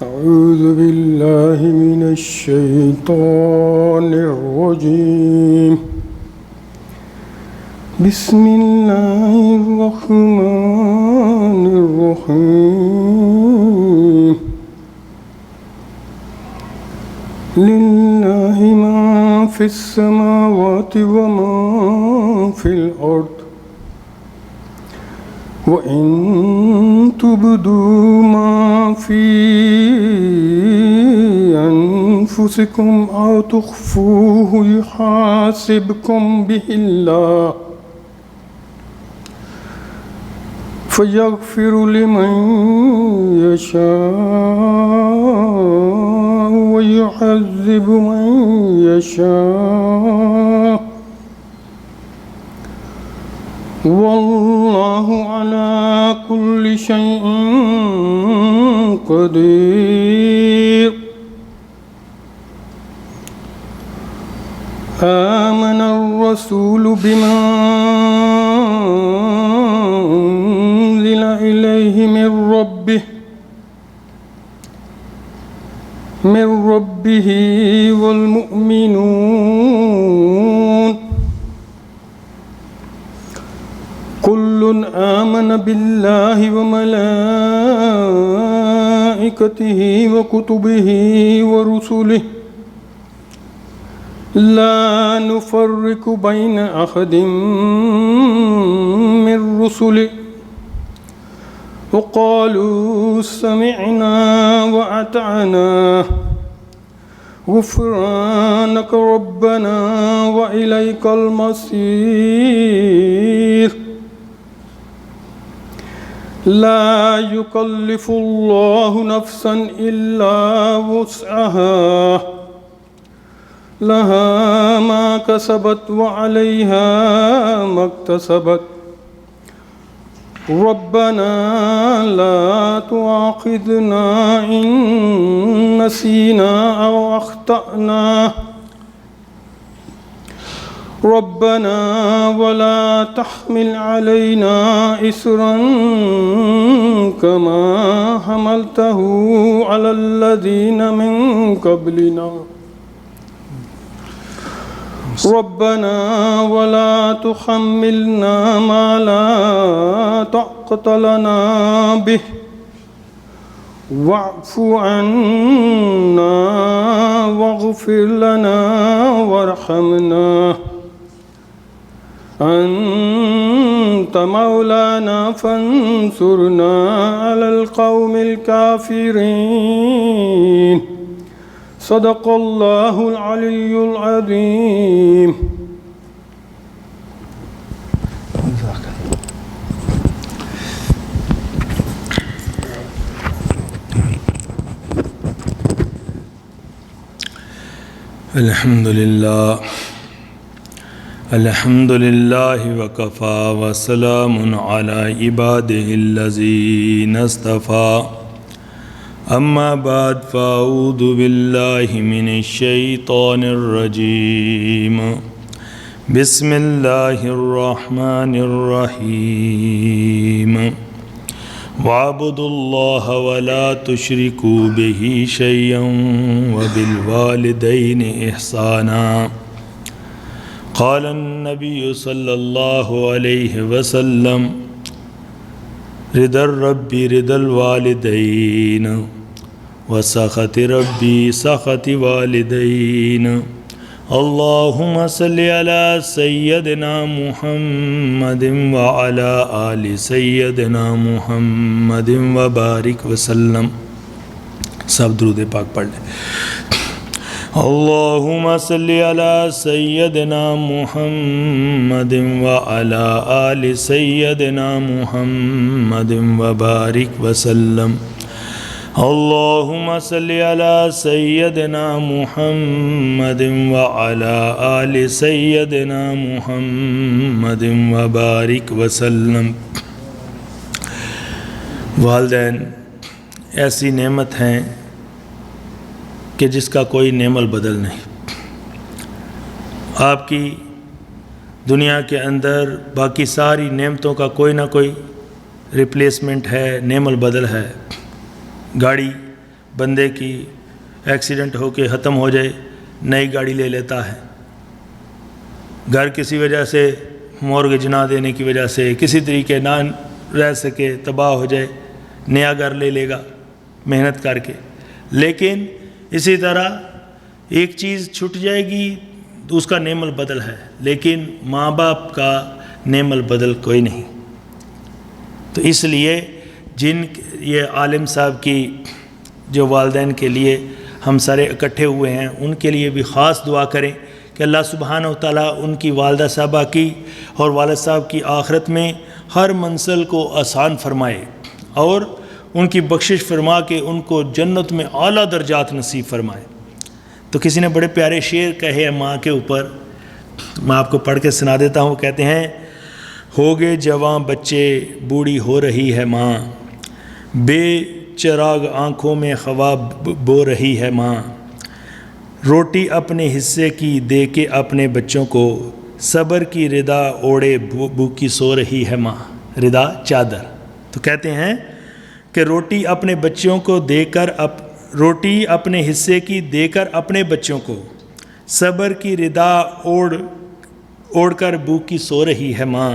أعوذ بالله من الشيطان الرجيم. بسم الله الرحمن الرحيم. لله ما في السماوات وما في الأرض وإن تبدوا ما في أنفسكم أو تخفوه يحاسبكم به الله فيغفر لمن يشاء ويعذب من يشاء والله على كل شيء قدير. آمن الرسول بما أنزل إليه من ربه والمؤمنون كل آمن بالله وملائكته وكتبه ورسله لا نفرق بين أحد من رسله وقالوا سمعنا وأطعنا غفرانك ربنا وإليك المصير. لا يكلف الله نفسا إلا وسعها لها ما كسبت وعليها ما اكتسبت ربنا لا تؤاخذنا إن نسينا أو أخطأنا ربنا ولا تحمل علينا إصرا كما حملته على الذين من قبلنا ربنا ولا تحملنا ما لا طاقة لنا به واعف عنا واغفر لنا وارحمنا أنت مولانا فانصرنا على القوم الكافرين. صدق الله العلي العظيم. الحمد لله وكفى وسلام على عباده الذين اصطفى أما بعد فأعوذ بالله من الشيطان الرجيم. بسم الله الرحمن الرحيم. واعبدوا الله ولا تشركوا به شيئا وبالوالدين إحسانا. قال النبي صلى الله عليه وسلم رضا الرب رضا الوالدين وسخط ربي سخط والدين. اللهم صل على سيدنا محمد وعلى آل سيدنا محمد وبارك وسلم. سب درود پاک پڑھ لیں. اللهم صل على سيدنا محمد وعلى آل سيدنا محمد وبارك وسلم. اللهم صل على سيدنا محمد وعلى آل سيدنا محمد وبارك وسلم. والدین ایسی نعمت ہیں کہ جس کا کوئی نعم البدل نہیں. آپ کی دنیا کے اندر باقی ساری نعمتوں کا کوئی نہ کوئی ریپلیسمنٹ ہے، نعم البدل ہے. گاڑی بندے کی ایکسیڈنٹ ہو کے ختم ہو جائے، نئی گاڑی لے لیتا ہے، گھر کسی وجہ سے مورگیج نہ دینے کی وجہ سے کسی طریقے نہ رہ سکے، تباہ ہو جائے، نیا گھر لے لے گا محنت کر کے۔ لیکن اسی طرح ایک چیز چھٹ جائے گی تو اس کا نعم البدل ہے، لیکن ماں باپ کا نعم البدل کوئی نہیں۔ تو اس لیے یہ عالم صاحب کی جو والدین کے لیے ہم سارے اکٹھے ہوئے ہیں، ان کے لیے بھی خاص دعا کریں کہ اللہ سبحانہ وتعالیٰ ان کی والدہ صاحبہ کی اور والد صاحب کی آخرت میں ہر منزل کو آسان فرمائے اور ان کی بخشش فرما کے ان کو جنت میں اعلیٰ درجات نصیب فرمائے۔ تو کسی نے بڑے پیارے شعر کہے ہیں ماں کے اوپر، میں آپ کو پڑھ کے سنا دیتا ہوں۔ کہتے ہیں، ہوگے جواں بچے بوڑھی ہو رہی ہے ماں، بے چراغ آنکھوں میں خواب بو رہی ہے ماں، روٹی اپنے حصے کی دے کے اپنے بچوں کو، صبر کی ردا اوڑے بھوکی سو رہی ہے ماں۔ ردا چادر۔ تو کہتے ہیں کہ روٹی اپنے بچوں کو دے کر روٹی اپنے حصے کی دے کر اپنے بچوں کو، صبر کی ردا اوڑھ کر بھوکی سو رہی ہے ماں،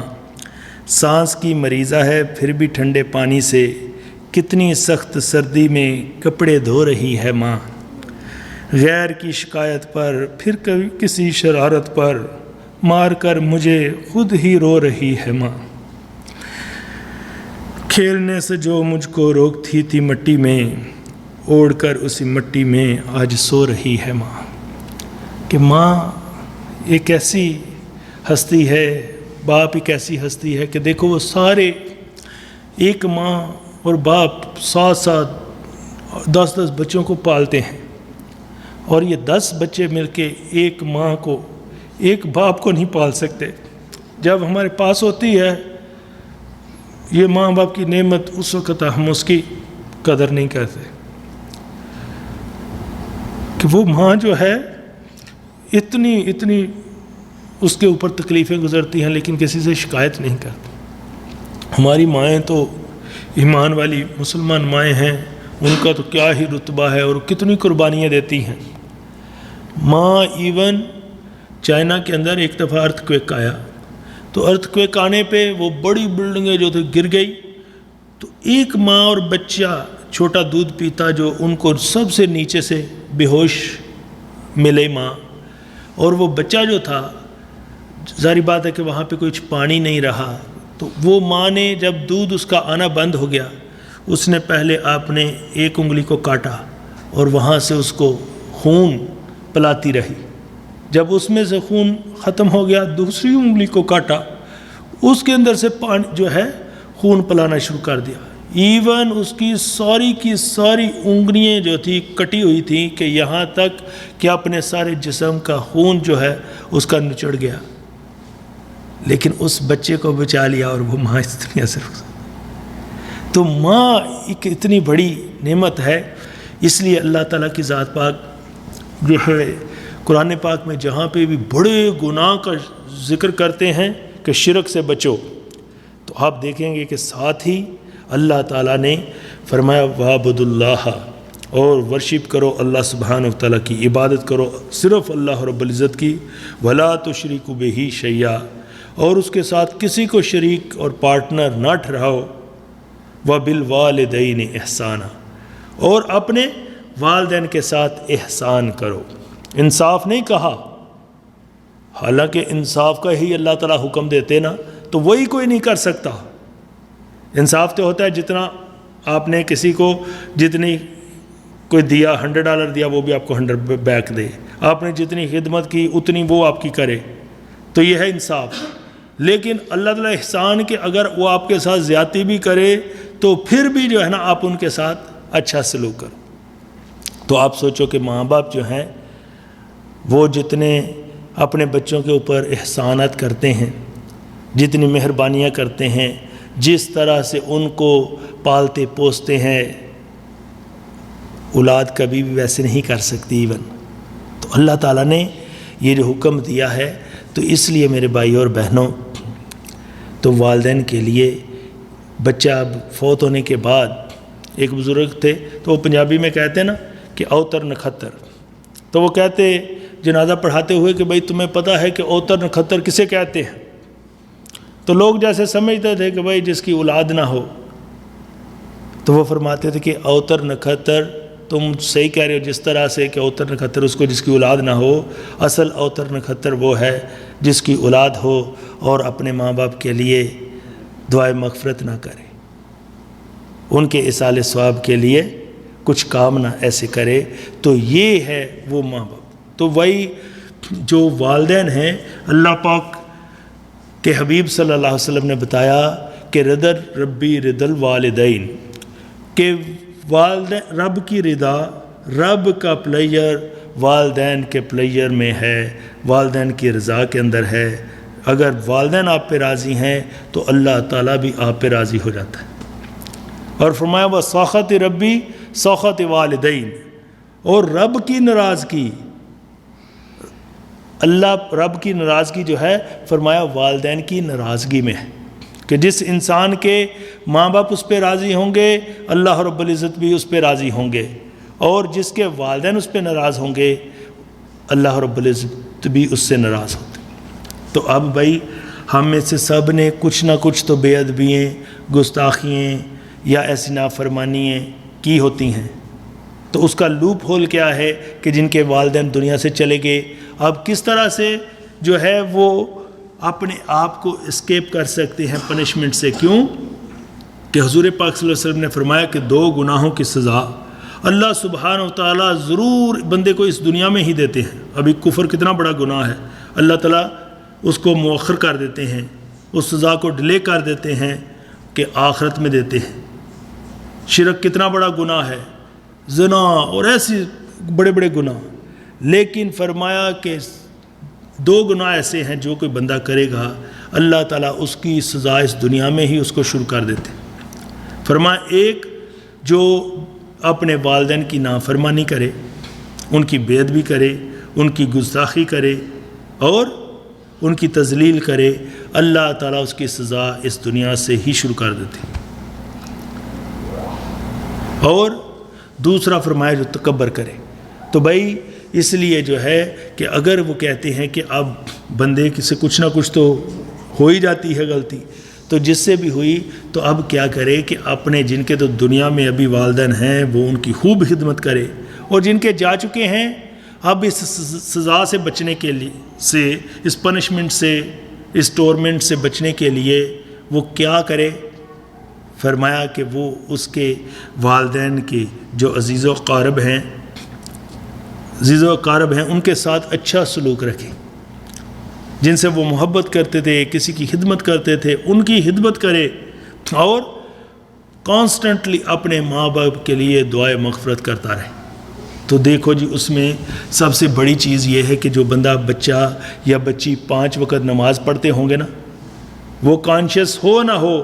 سانس کی مریضہ ہے پھر بھی ٹھنڈے پانی سے، کتنی سخت سردی میں کپڑے دھو رہی ہے ماں، غیر کی شکایت پر پھر کبھی کسی شرارت پر مار کر مجھے خود ہی رو رہی ہے ماں، کھیلنے سے جو مجھ کو روکتی تھی مٹی میں، اوڑھ کر اسی مٹی میں آج سو رہی ہے ماں۔ کہ ماں ایک ایسی ہستی ہے، باپ ایک ایسی ہستی ہے کہ دیکھو وہ سارے ایک ماں اور باپ ساتھ ساتھ 10 بچوں کو پالتے ہیں، اور یہ 10 بچے مل کے ایک ماں کو، ایک باپ کو نہیں پال سکتے۔ جب ہمارے پاس ہوتی ہے یہ ماں باپ کی نعمت، اس وقت ہم اس کی قدر نہیں کرتے کہ وہ ماں جو ہے اتنی اس کے اوپر تکلیفیں گزرتی ہیں لیکن کسی سے شکایت نہیں کرتی۔ ہماری مائیں تو ایمان والی مسلمان مائیں ہیں، ان کا تو کیا ہی رتبہ ہے اور کتنی قربانیاں دیتی ہیں۔ ماں ایون چائنا کے اندر ایک دفعہ ارتھ کویک آیا، تو ارتھ کویک آنے پہ وہ بڑی بلڈنگیں جو تھی گر گئی، تو ایک ماں اور بچہ چھوٹا دودھ پیتا جو ان کو سب سے نیچے سے بے ہوش ملے ماں، اور وہ بچہ جو تھا ظاہری بات ہے کہ وہاں پہ کچھ پانی نہیں رہا، تو وہ ماں نے جب دودھ اس کا آنا بند ہو گیا، اس نے پہلے آپ نے ایک انگلی کو کاٹا اور وہاں سے اس کو خون پلاتی رہی، جب اس میں سے خون ختم ہو گیا دوسری انگلی کو کاٹا، اس کے اندر سے پانی جو ہے خون پلانا شروع کر دیا۔ ایون اس کی ساری انگلیاں جو تھی کٹی ہوئی تھیں کہ یہاں تک کہ اپنے سارے جسم کا خون جو ہے اس کا نچڑ گیا، لیکن اس بچے کو بچا لیا، اور وہ ماں اتنی اثر۔ تو ماں ایک اتنی بڑی نعمت ہے، اس لیے اللہ تعالیٰ کی ذات پاک جو ہے قرآن پاک میں جہاں پہ بھی بڑے گناہ کا ذکر کرتے ہیں کہ شرک سے بچو، تو آپ دیکھیں گے کہ ساتھ ہی اللہ تعالیٰ نے فرمایا وَعْبُدُوا اللَّهَ، اور ورشپ کرو اللہ سبحانہ وتعالیٰ کی، عبادت کرو صرف اللہ رب العزت کی، وَلَا تُشْرِكُوا بِهِ شَيْئًا، اور اس کے ساتھ کسی کو شریک اور پارٹنر نہ ٹھہراؤ، وَبِالْوَالِدَيْنِ إِحْسَانًا، اور اپنے والدین کے ساتھ احسان کرو۔ انصاف نہیں کہا، حالانکہ انصاف کا ہی اللہ تعالیٰ حکم دیتے نا، تو وہی کوئی نہیں کر سکتا۔ انصاف تو ہوتا ہے جتنا آپ نے کسی کو جتنی کوئی دیا $100 دیا وہ بھی آپ کو 100 بیک دے، آپ نے جتنی خدمت کی اتنی وہ آپ کی کرے، تو یہ ہے انصاف۔ لیکن اللہ تعالیٰ احسان کہ اگر وہ آپ کے ساتھ زیادتی بھی کرے تو پھر بھی جو ہے نا آپ ان کے ساتھ اچھا سلوک کرو۔ تو آپ سوچو کہ ماں باپ جو ہیں وہ جتنے اپنے بچوں کے اوپر احسانات کرتے ہیں، جتنی مہربانیاں کرتے ہیں، جس طرح سے ان کو پالتے پوستے ہیں، اولاد کبھی بھی ویسے نہیں کر سکتی ایون۔ تو اللہ تعالیٰ نے یہ جو حکم دیا ہے، تو اس لیے میرے بھائی اور بہنوں، تو والدین کے لیے بچہ اب فوت ہونے کے بعد ایک بزرگ تھے تو وہ پنجابی میں کہتے ہیں نا کہ اوتر نکھتر، تو وہ کہتے جنازہ پڑھاتے ہوئے کہ بھائی تمہیں پتہ ہے کہ اوتر نکھتر کسے کہتے ہیں؟ تو لوگ جیسے سمجھتے تھے کہ بھائی جس کی اولاد نہ ہو، تو وہ فرماتے تھے کہ اوتر نکھتر تم صحیح کہہ رہے ہو جس طرح سے کہ اوتر نکھتر اس کو جس کی اولاد نہ ہو، اصل اوتر نکھتر وہ ہے جس کی اولاد ہو اور اپنے ماں باپ کے لیے دعائے مغفرت نہ کرے، ان کے اصال ثواب کے لیے کچھ کام نہ ایسے کرے، تو یہ ہے وہ ماں باپ۔ تو وہی جو والدین ہیں، اللہ پاک کے حبیب صلی اللہ علیہ وسلم نے بتایا کہ ردر ربی رد الوالدین، کہ والدین رب کی رضا، رب کا پلیئر والدین کے پلیئر میں ہے، والدین کی رضا کے اندر ہے۔ اگر والدین آپ پہ راضی ہیں تو اللہ تعالیٰ بھی آپ پہ راضی ہو جاتا ہے۔ اور فرمایا وہ سخط ربی سخط والدین، اور رب کی ناراضگی، اللہ رب کی ناراضگی جو ہے فرمایا والدین کی ناراضگی میں ہے، کہ جس انسان کے ماں باپ اس پہ راضی ہوں گے اللہ رب العزت بھی اس پہ راضی ہوں گے، اور جس کے والدین اس پہ ناراض ہوں گے اللہ رب العزت بھی اس سے ناراض ہوتے۔ تو اب بھائی ہم میں سے سب نے کچھ نہ کچھ تو بے ادبییں، گستاخییں یا ایسی نافرمانیاں کی ہوتی ہیں، تو اس کا لوپ ہول کیا ہے کہ جن کے والدین دنیا سے چلے گئے، اب کس طرح سے جو ہے وہ اپنے آپ کو اسکیپ کر سکتے ہیں پنشمنٹ سے؟ کیوں کہ حضور پاک صلی اللہ علیہ وسلم نے فرمایا کہ 2 گناہوں کی سزا اللہ سبحانہ و تعالیٰ ضرور بندے کو اس دنیا میں ہی دیتے ہیں۔ ابھی کفر کتنا بڑا گناہ ہے، اللہ تعالیٰ اس کو مؤخر کر دیتے ہیں، اس سزا کو ڈیلے کر دیتے ہیں کہ آخرت میں دیتے ہیں۔ شرک کتنا بڑا گناہ ہے، زنا اور ایسی بڑے بڑے گناہ، لیکن فرمایا کہ 2 گناہ ایسے ہیں جو کوئی بندہ کرے گا اللہ تعالیٰ اس کی سزا اس دنیا میں ہی اس کو شروع کر دیتے ہیں۔ فرمایا ایک جو اپنے والدین کی نافرمانی کرے، ان کی بے ادبی کرے، ان کی گستاخی کرے اور ان کی تذلیل کرے، اللہ تعالیٰ اس کی سزا اس دنیا سے ہی شروع کر دیتے ہیں۔ اور دوسرا فرمایا جو تکبر کرے، تو بھائی اس لیے جو ہے کہ اگر وہ کہتے ہیں کہ اب بندے سے کچھ نہ کچھ تو ہو ہی جاتی ہے غلطی، تو جس سے بھی ہوئی تو اب کیا کرے کہ اپنے جن کے تو دنیا میں ابھی والدین ہیں وہ ان کی خوب خدمت کرے، اور جن کے جا چکے ہیں اب اس سزا سے بچنے کے لیے اس پنشمنٹ سے، اس ٹورمنٹ سے بچنے کے لیے وہ کیا کرے؟ فرمایا کہ وہ اس کے والدین کے جو عزیز و اقارب ہیں ان کے ساتھ اچھا سلوک رکھے، جن سے وہ محبت کرتے تھے، کسی کی خدمت کرتے تھے، ان کی خدمت کرے، اور کانسٹنٹلی اپنے ماں باپ کے لیے دعائے مغفرت کرتا رہے۔ تو دیکھو جی اس میں سب سے بڑی چیز یہ ہے کہ جو بندہ بچہ یا بچی 5 وقت نماز پڑھتے ہوں گے نا، وہ کانشیس ہو نہ ہو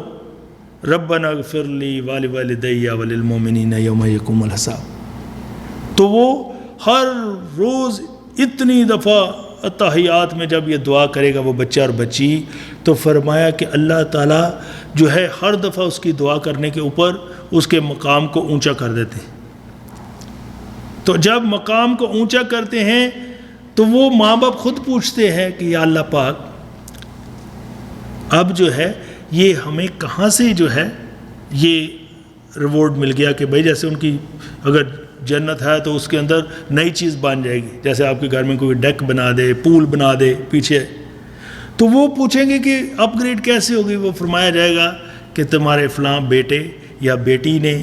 ربنا اغفر لی ولوالدی وللمؤمنین یوم یقوم الحساب، تو وہ ہر روز اتنی دفعہ اتحیات میں جب یہ دعا کرے گا وہ بچہ اور بچی، تو فرمایا کہ اللہ تعالیٰ جو ہے ہر دفعہ اس کی دعا کرنے کے اوپر اس کے مقام کو اونچا کر دیتے ہیں۔ تو جب مقام کو اونچا کرتے ہیں تو وہ ماں باپ خود پوچھتے ہیں کہ یا اللہ پاک اب جو ہے یہ ہمیں کہاں سے جو ہے یہ ریوارڈ مل گیا کہ بھائی جیسے ان کی اگر جنت ہے تو اس کے اندر نئی چیز بن جائے گی، جیسے آپ کے گھر میں کوئی ڈیک بنا دے، پول بنا دے پیچھے، تو وہ پوچھیں گے کہ اپ گریڈ کیسے ہوگی؟ وہ فرمایا جائے گا کہ تمہارے فلاں بیٹے یا بیٹی نے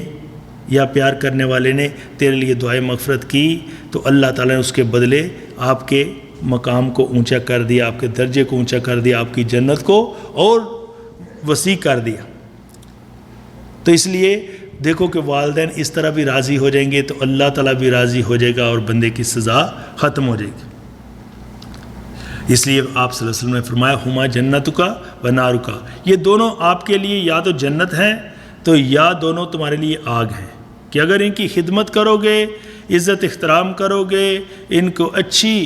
یا پیار کرنے والے نے تیرے لیے دعائے مغفرت کی، تو اللہ تعالیٰ نے اس کے بدلے آپ کے مقام کو اونچا کر دیا، آپ کے درجے کو اونچا کر دیا، آپ کی جنت کو اور وسیع کر دیا۔ تو اس لیے دیکھو کہ والدین اس طرح بھی راضی ہو جائیں گے تو اللہ تعالیٰ بھی راضی ہو جائے گا اور بندے کی سزا ختم ہو جائے گی۔ اس لیے آپ صلی اللہ علیہ وسلم نے فرمایا ہما جنتک و نارک، یہ دونوں آپ کے لیے یا تو جنت ہیں تو یا دونوں تمہارے لیے آگ ہیں، کہ اگر ان کی خدمت کرو گے، عزت احترام کرو گے، ان کو اچھی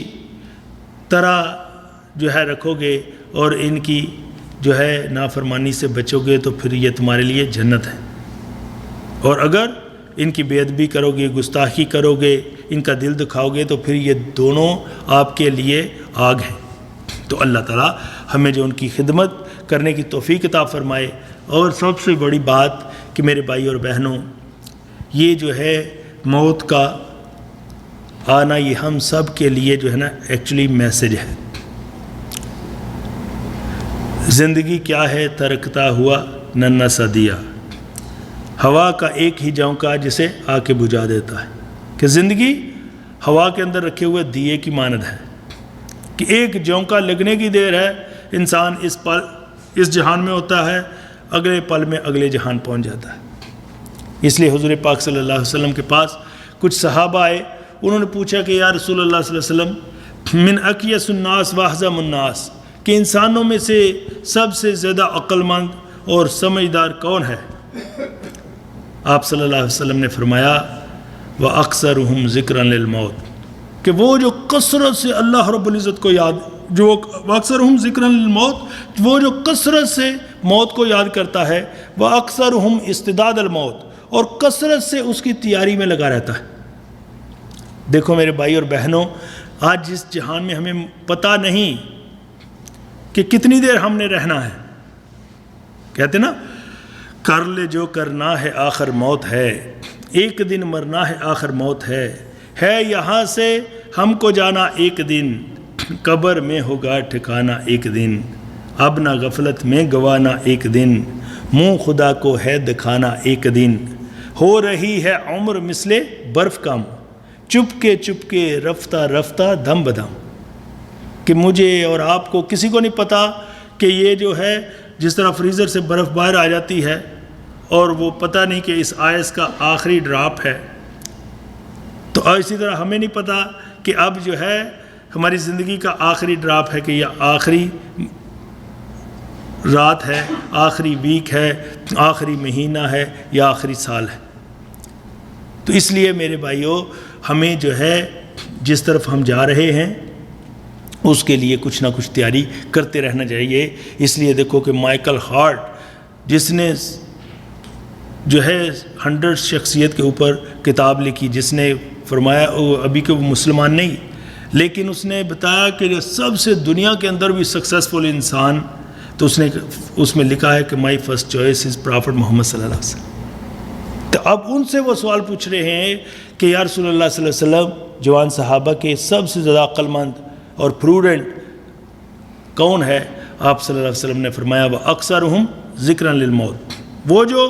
طرح جو ہے رکھو گے اور ان کی جو ہے نافرمانی سے بچو گے تو پھر یہ تمہارے لیے جنت ہے، اور اگر ان کی بے ادبی کرو گے، گستاخی کرو گے، ان کا دل دکھاؤ گے، تو پھر یہ دونوں آپ کے لیے آگ ہیں۔ تو اللہ تعالیٰ ہمیں جو ان کی خدمت کرنے کی توفیق عطا فرمائے۔ اور سب سے بڑی بات کہ میرے بھائی اور بہنوں، یہ جو ہے موت کا آنا، یہ ہم سب کے لیے جو ہے نا ایکچولی میسج ہے۔ زندگی کیا ہے؟ ترکتا ہوا ننھا سا دیا، ہوا کا ایک ہی جھونکا جسے آ کے بجھا دیتا ہے۔ کہ زندگی ہوا کے اندر رکھے ہوئے دیے کی مانند ہے کہ ایک جھونکا لگنے کی دیر ہے، انسان اس جہان میں ہوتا ہے، اگلے پل میں اگلے جہان پہنچ جاتا ہے۔ اس لیے حضور پاک صلی اللہ علیہ وسلم کے پاس کچھ صحابہ آئے، انہوں نے پوچھا کہ یا رسول اللہ صلی اللہ علیہ وسلم، من اکیس الناس واحزم الناس، کہ انسانوں میں سے سب سے زیادہ عقل مند اور سمجھدار کون ہے؟ آپ صلی اللہ علیہ وسلم نے فرمایا وَأَكْثَرُهُمْ ذِكْرًا لِلْمَوْتِ، کہ وہ جو کثرت سے اللہ رب العزت کو یاد، جو وَأَكْثَرُهُمْ ذِكْرًا لِلْمَوْتِ، وہ جو کثرت سے موت کو یاد کرتا ہے، وَأَكْثَرُهُمْ اسْتِعْدَادَ الْمَوْتِ، اور کثرت سے اس کی تیاری میں لگا رہتا ہے۔ دیکھو میرے بھائی اور بہنوں، آج جس جہان میں ہمیں پتہ نہیں کہ کتنی دیر ہم نے رہنا ہے، کہتے نا کر لے جو کرنا ہے آخر موت ہے، ایک دن مرنا ہے آخر موت ہے یہاں سے ہم کو جانا ایک دن، قبر میں ہوگا ٹھکانا ایک دن، اب نہ غفلت میں گوانا ایک دن، منہ خدا کو ہے دکھانا ایک دن، ہو رہی ہے عمر مثل برف کم، چپ کے رفتہ رفتہ دم بدم۔ کہ مجھے اور آپ کو کسی کو نہیں پتا کہ یہ جو ہے جس طرح فریزر سے برف باہر آ جاتی ہے اور وہ پتہ نہیں کہ اس آئس کا آخری ڈراپ ہے، تو اسی طرح ہمیں نہیں پتا کہ اب جو ہے ہماری زندگی کا آخری ڈراپ ہے کہ یہ آخری رات ہے، آخری ویک ہے، آخری مہینہ ہے یا آخری سال ہے۔ تو اس لیے میرے بھائیوں، ہمیں جو ہے جس طرف ہم جا رہے ہیں اس کے لیے کچھ نہ کچھ تیاری کرتے رہنا چاہیے۔ اس لیے دیکھو کہ مائیکل ہارٹ، جس نے جو ہے 100 شخصیت کے اوپر کتاب لکھی، جس نے فرمایا ابھی کہ وہ مسلمان نہیں، لیکن اس نے بتایا کہ جو سب سے دنیا کے اندر بھی سکسیسفل انسان، تو اس میں لکھا ہے کہ my first choice is prophet Muhammad صلی اللہ علیہ وسلم۔ تو اب ان سے وہ سوال پوچھ رہے ہیں کہ یا رسول اللہ صلی اللہ علیہ وسلم، جوان صحابہ کے سب سے زیادہ عقل مند اور پروڈنٹ کون ہے؟ آپ صلی اللہ علیہ وسلم نے فرمایا وَأَكْثَرُهُمْ ذِكْرًا لِلْمَوْتِ، وہ جو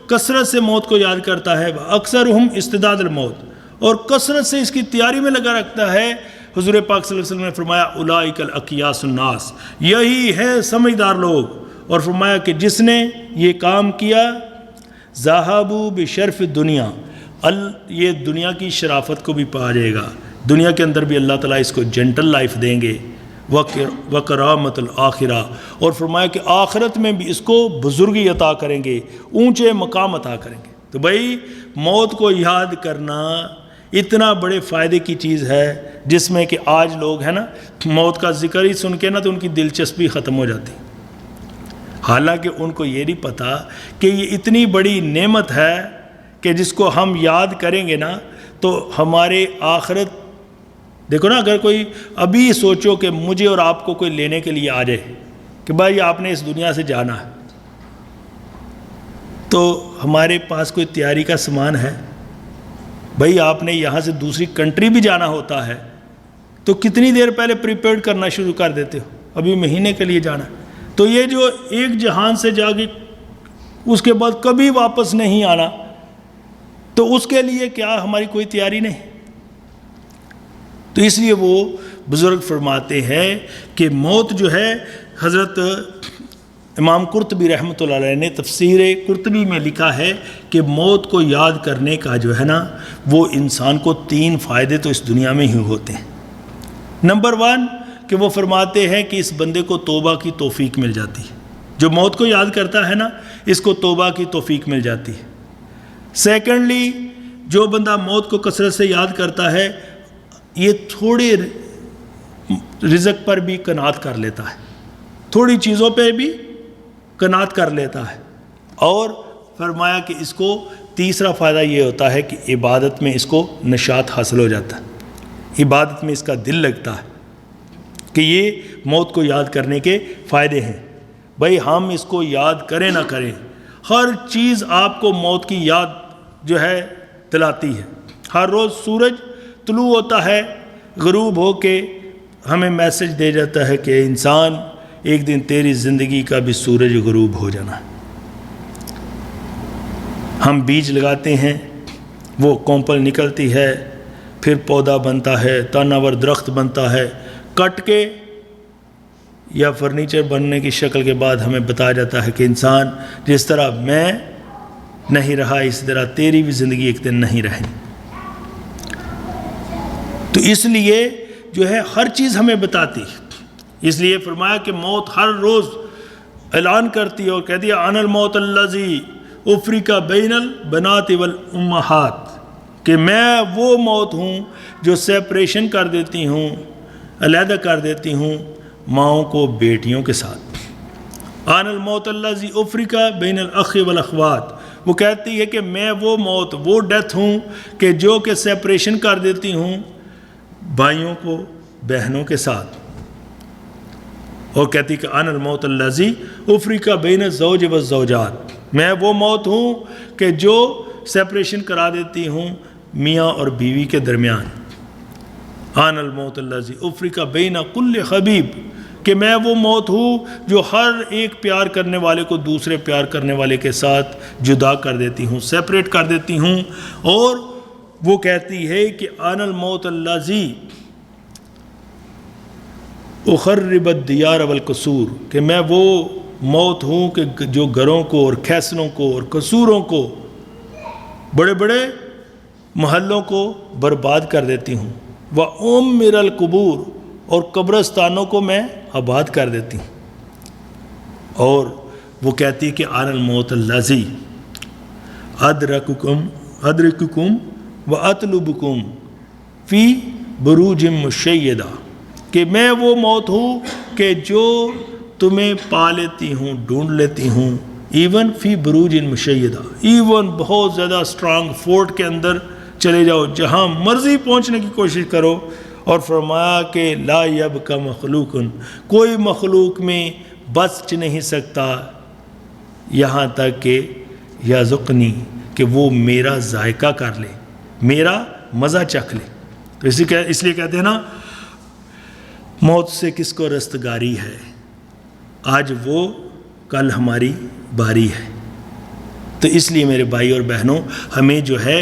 کثرت سے موت کو یاد کرتا ہے، وَأَكْثَرُهُمْ اسْتِعْدَادَ الْمَوْتِ، اور کثرت سے اس کی تیاری میں لگا رکھتا ہے۔ حضور پاک صلی اللہ علیہ وسلم نے فرمایا اولئک الاقیاس الناس، یہی ہے سمجھدار لوگ، اور فرمایا کہ جس نے یہ کام کیا ذَهَبُوا بِشَرْفِ الدُّنْيَا، یہ دنیا کی شرافت کو بھی پا جائے گا، دنیا کے اندر بھی اللہ تعالیٰ اس کو جنٹل لائف دیں گے، وَكَرَامَةُ الْآخِرَةِ، اور فرمایا کہ آخرت میں بھی اس کو بزرگی عطا کریں گے، اونچے مقام عطا کریں گے۔ تو بھائی موت کو یاد کرنا اتنا بڑے فائدے کی چیز ہے، جس میں کہ آج لوگ ہیں نا موت کا ذکر ہی سن کے نا تو ان کی دلچسپی ختم ہو جاتی، حالانکہ ان کو یہ نہیں پتا کہ یہ اتنی بڑی نعمت ہے کہ جس کو ہم یاد کریں گے نا تو ہمارے آخرت، دیکھو نا، اگر کوئی ابھی سوچو کہ مجھے اور آپ کو کوئی لینے کے لیے آ جائے کہ بھائی آپ نے اس دنیا سے جانا ہے، تو ہمارے پاس کوئی تیاری کا سامان ہے؟ بھائی آپ نے یہاں سے دوسری کنٹری بھی جانا ہوتا ہے تو کتنی دیر پہلے پریپیئرڈ کرنا شروع کر دیتے ہو؟ ابھی مہینے کے لیے جانا، تو یہ جو ایک جہان سے جا کے اس کے بعد کبھی واپس نہیں آنا، تو اس کے لیے کیا ہماری کوئی تیاری نہیں؟ تو اس لیے وہ بزرگ فرماتے ہیں کہ موت جو ہے، حضرت امام قرطبی رحمۃ اللہ علیہ نے تفسیر قرطبی میں لکھا ہے کہ موت کو یاد کرنے کا جو ہے نا، وہ انسان کو 3 فائدے تو اس دنیا میں ہی ہوتے ہیں۔ نمبر 1 کہ وہ فرماتے ہیں کہ اس بندے کو توبہ کی توفیق مل جاتی ہے، جو موت کو یاد کرتا ہے نا، اس کو توبہ کی توفیق مل جاتی ہے۔ سیکنڈلی، جو بندہ موت کو کثرت سے یاد کرتا ہے، یہ تھوڑے رزق پر بھی قناعت کر لیتا ہے، تھوڑی چیزوں پہ بھی قناعت کر لیتا ہے، اور فرمایا کہ اس کو تیسرا فائدہ یہ ہوتا ہے کہ عبادت میں اس کو نشاط حاصل ہو جاتا ہے، عبادت میں اس کا دل لگتا ہے کہ یہ موت کو یاد کرنے کے فائدے ہیں۔ بھائی ہم اس کو یاد کریں نہ کریں، ہر چیز آپ کو موت کی یاد جو ہے دلاتی ہے۔ ہر روز سورج طلوع ہوتا ہے، غروب ہو کے ہمیں میسج دے جاتا ہے کہ انسان ایک دن تیری زندگی کا بھی سورج غروب ہو جانا ہے۔ ہم بیج لگاتے ہیں، وہ کونپل نکلتی ہے، پھر پودا بنتا ہے، تاناور درخت بنتا ہے، کٹ کے یا فرنیچر بننے کی شکل کے بعد ہمیں بتایا جاتا ہے کہ انسان جس طرح میں نہیں رہا اسی طرح تیری بھی زندگی ایک دن نہیں رہے۔ تو اس لیے جو ہے ہر چیز ہمیں بتاتی، اس لیے فرمایا کہ موت ہر روز اعلان کرتی ہے اور کہتی ہے انا الموت الذی افرق بین البنات والامہات، کہ میں وہ موت ہوں جو سیپریشن کر دیتی ہوں، علیحدہ کر دیتی ہوں ماؤں کو بیٹیوں کے ساتھ۔ انا الموت الذی افرق بین الاخ والاخوات، وہ کہتی ہے کہ میں وہ موت، وہ ڈیتھ ہوں کہ جو کہ سیپریشن کر دیتی ہوں بھائیوں کو بہنوں کے ساتھ، اور کہتی کہ انا الموت الذی افرق بین الزوج والزوجات، میں وہ موت ہوں کہ جو سیپریشن کرا دیتی ہوں میاں اور بیوی کے درمیان۔ انا الموت الذی افرق بین کل حبیب، کہ میں وہ موت ہوں جو ہر ایک پیار کرنے والے کو دوسرے پیار کرنے والے کے ساتھ جدا کر دیتی ہوں، سیپریٹ کر دیتی ہوں۔ اور وہ کہتی ہے کہ انا الموت الذی اخرب الدیار والقصور، کہ میں وہ موت ہوں کہ جو گھروں کو اور کھیسنوں کو اور قصوروں کو، بڑے بڑے محلوں کو برباد کر دیتی ہوں۔ وَأُمِّرَ الْقُبُورِ، اور قبرستانوں کو میں آباد کر دیتی ہوں۔ اور وہ کہتی ہے کہ انا الموت الذی ادرککم واطلبکم فی بروج مشیدہ، کہ میں وہ موت ہوں کہ جو تمہیں پا لیتی ہوں، ڈھونڈ لیتی ہوں، ایون فی بروج مشیدہ، ایون بہت زیادہ اسٹرانگ فورٹ کے اندر چلے جاؤ، جہاں مرضی پہنچنے کی کوشش کرو۔ اور فرمایا کہ لا یبقی مخلوق، کوئی مخلوق میں بچ نہیں سکتا یہاں تک کہ یذقنی، کہ وہ میرا ذائقہ کر لے، میرا مزہ چکھ لے۔ تو اس لیے کہتے ہیں نا موت سے کس کو رستگاری ہے، آج وہ کل ہماری باری ہے۔ تو اس لیے میرے بھائی اور بہنوں ہمیں جو ہے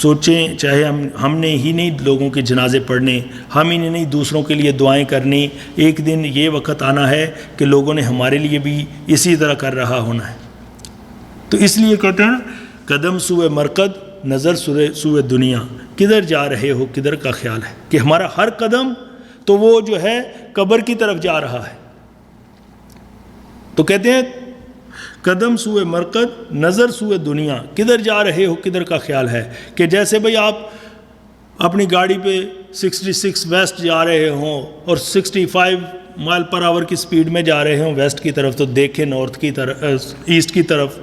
سوچیں، چاہے ہم نے ہی نہیں لوگوں کے جنازے پڑھنے، ہم ہی نے نہیں دوسروں کے لیے دعائیں کرنی، ایک دن یہ وقت آنا ہے کہ لوگوں نے ہمارے لیے بھی اسی طرح کر رہا ہونا ہے۔ تو اس لیے کہتے ہیں قدم سوئے مرکد نظر سوئے دنیا، کدھر جا رہے ہو کدھر کا خیال ہے، کہ ہمارا ہر قدم تو وہ جو ہے قبر کی طرف جا رہا ہے۔ تو کہتے ہیں قدم سوئے مرکد نظر سوئے دنیا، کدھر جا رہے ہو کدھر کا خیال ہے، کہ جیسے بھئی آپ اپنی گاڑی پہ 66 ویسٹ جا رہے ہوں اور 65 مائل پر آور کی سپیڈ میں جا رہے ہوں ویسٹ کی طرف، تو دیکھیں نارتھ کی طرف، ایسٹ کی طرف،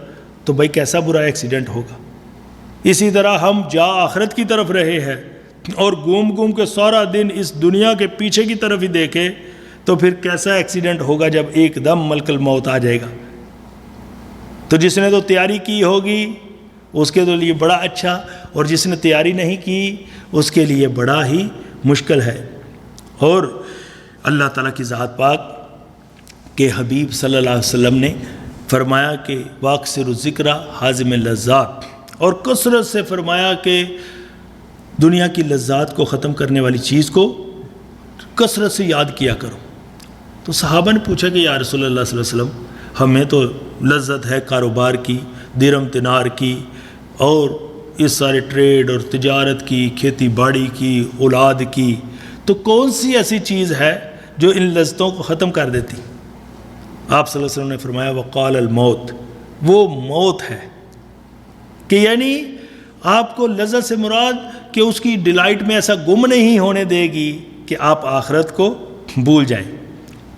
تو بھئی کیسا برا ایکسیڈنٹ ہوگا۔ اسی طرح ہم جا آخرت کی طرف رہے ہیں اور گھوم کے سارا دن اس دنیا کے پیچھے کی طرف ہی دیکھے، تو پھر کیسا ایکسیڈنٹ ہوگا جب ایک دم ملک الموت آ جائے گا۔ تو جس نے تو تیاری کی ہوگی اس کے تو لیے بڑا اچھا، اور جس نے تیاری نہیں کی اس کے لیے بڑا ہی مشکل ہے۔ اور اللہ تعالیٰ کی ذات پاک کے حبیب صلی اللہ علیہ وسلم نے فرمایا کہ واکثر الذکر حازم اللذات، اور کثرت سے فرمایا کہ دنیا کی لذات کو ختم کرنے والی چیز کو کثرت سے یاد کیا کرو۔ تو صحابہ نے پوچھا کہ یا رسول اللہ صلی اللہ علیہ وسلم، ہمیں تو لذت ہے کاروبار کی، درہم دینار کی، اور اس سارے ٹریڈ اور تجارت کی، کھیتی باڑی کی، اولاد کی، تو کون سی ایسی چیز ہے جو ان لذتوں کو ختم کر دیتی؟ آپ صلی اللہ علیہ وسلم نے فرمایا وقال الموت، وہ موت ہے، کہ یعنی آپ کو لذت سے مراد کہ اس کی ڈیلائٹ میں ایسا گم نہیں ہونے دے گی کہ آپ آخرت کو بھول جائیں۔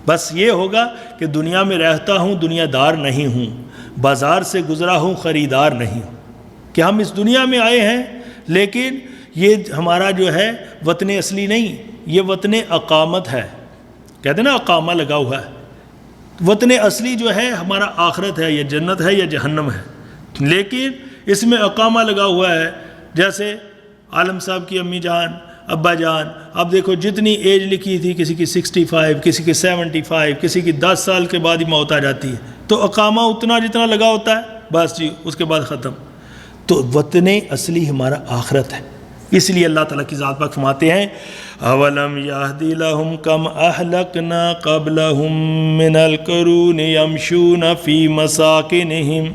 بس یہ ہوگا کہ دنیا میں رہتا ہوں دنیا دار نہیں ہوں، بازار سے گزرا ہوں خریدار نہیں ہوں۔ کہ ہم اس دنیا میں آئے ہیں لیکن یہ ہمارا جو ہے وطن اصلی نہیں، یہ وطن اقامت ہے. کہتے ہیں نا اقامہ لگا ہوا ہے. وطن اصلی جو ہے ہمارا آخرت ہے، یا جنت ہے یا جہنم ہے، لیکن اس میں اقامہ لگا ہوا ہے. جیسے عالم صاحب کی امی جان، ابا جان، اب دیکھو جتنی ایج لکھی تھی، کسی کی 65، کسی کی 75، کسی کی 10 سال کے بعد ہی موت آ جاتی ہے. تو اقامہ اتنا جتنا لگا ہوتا ہے بس جی، اس کے بعد ختم. تو وطن اصلی ہمارا آخرت ہے. اس لیے اللہ تعالیٰ کی ذات پاک فرماتے ہیں اولم یہدی لہم کم اہلکنا قبلہم من القرون یمشون فی مساکنہم،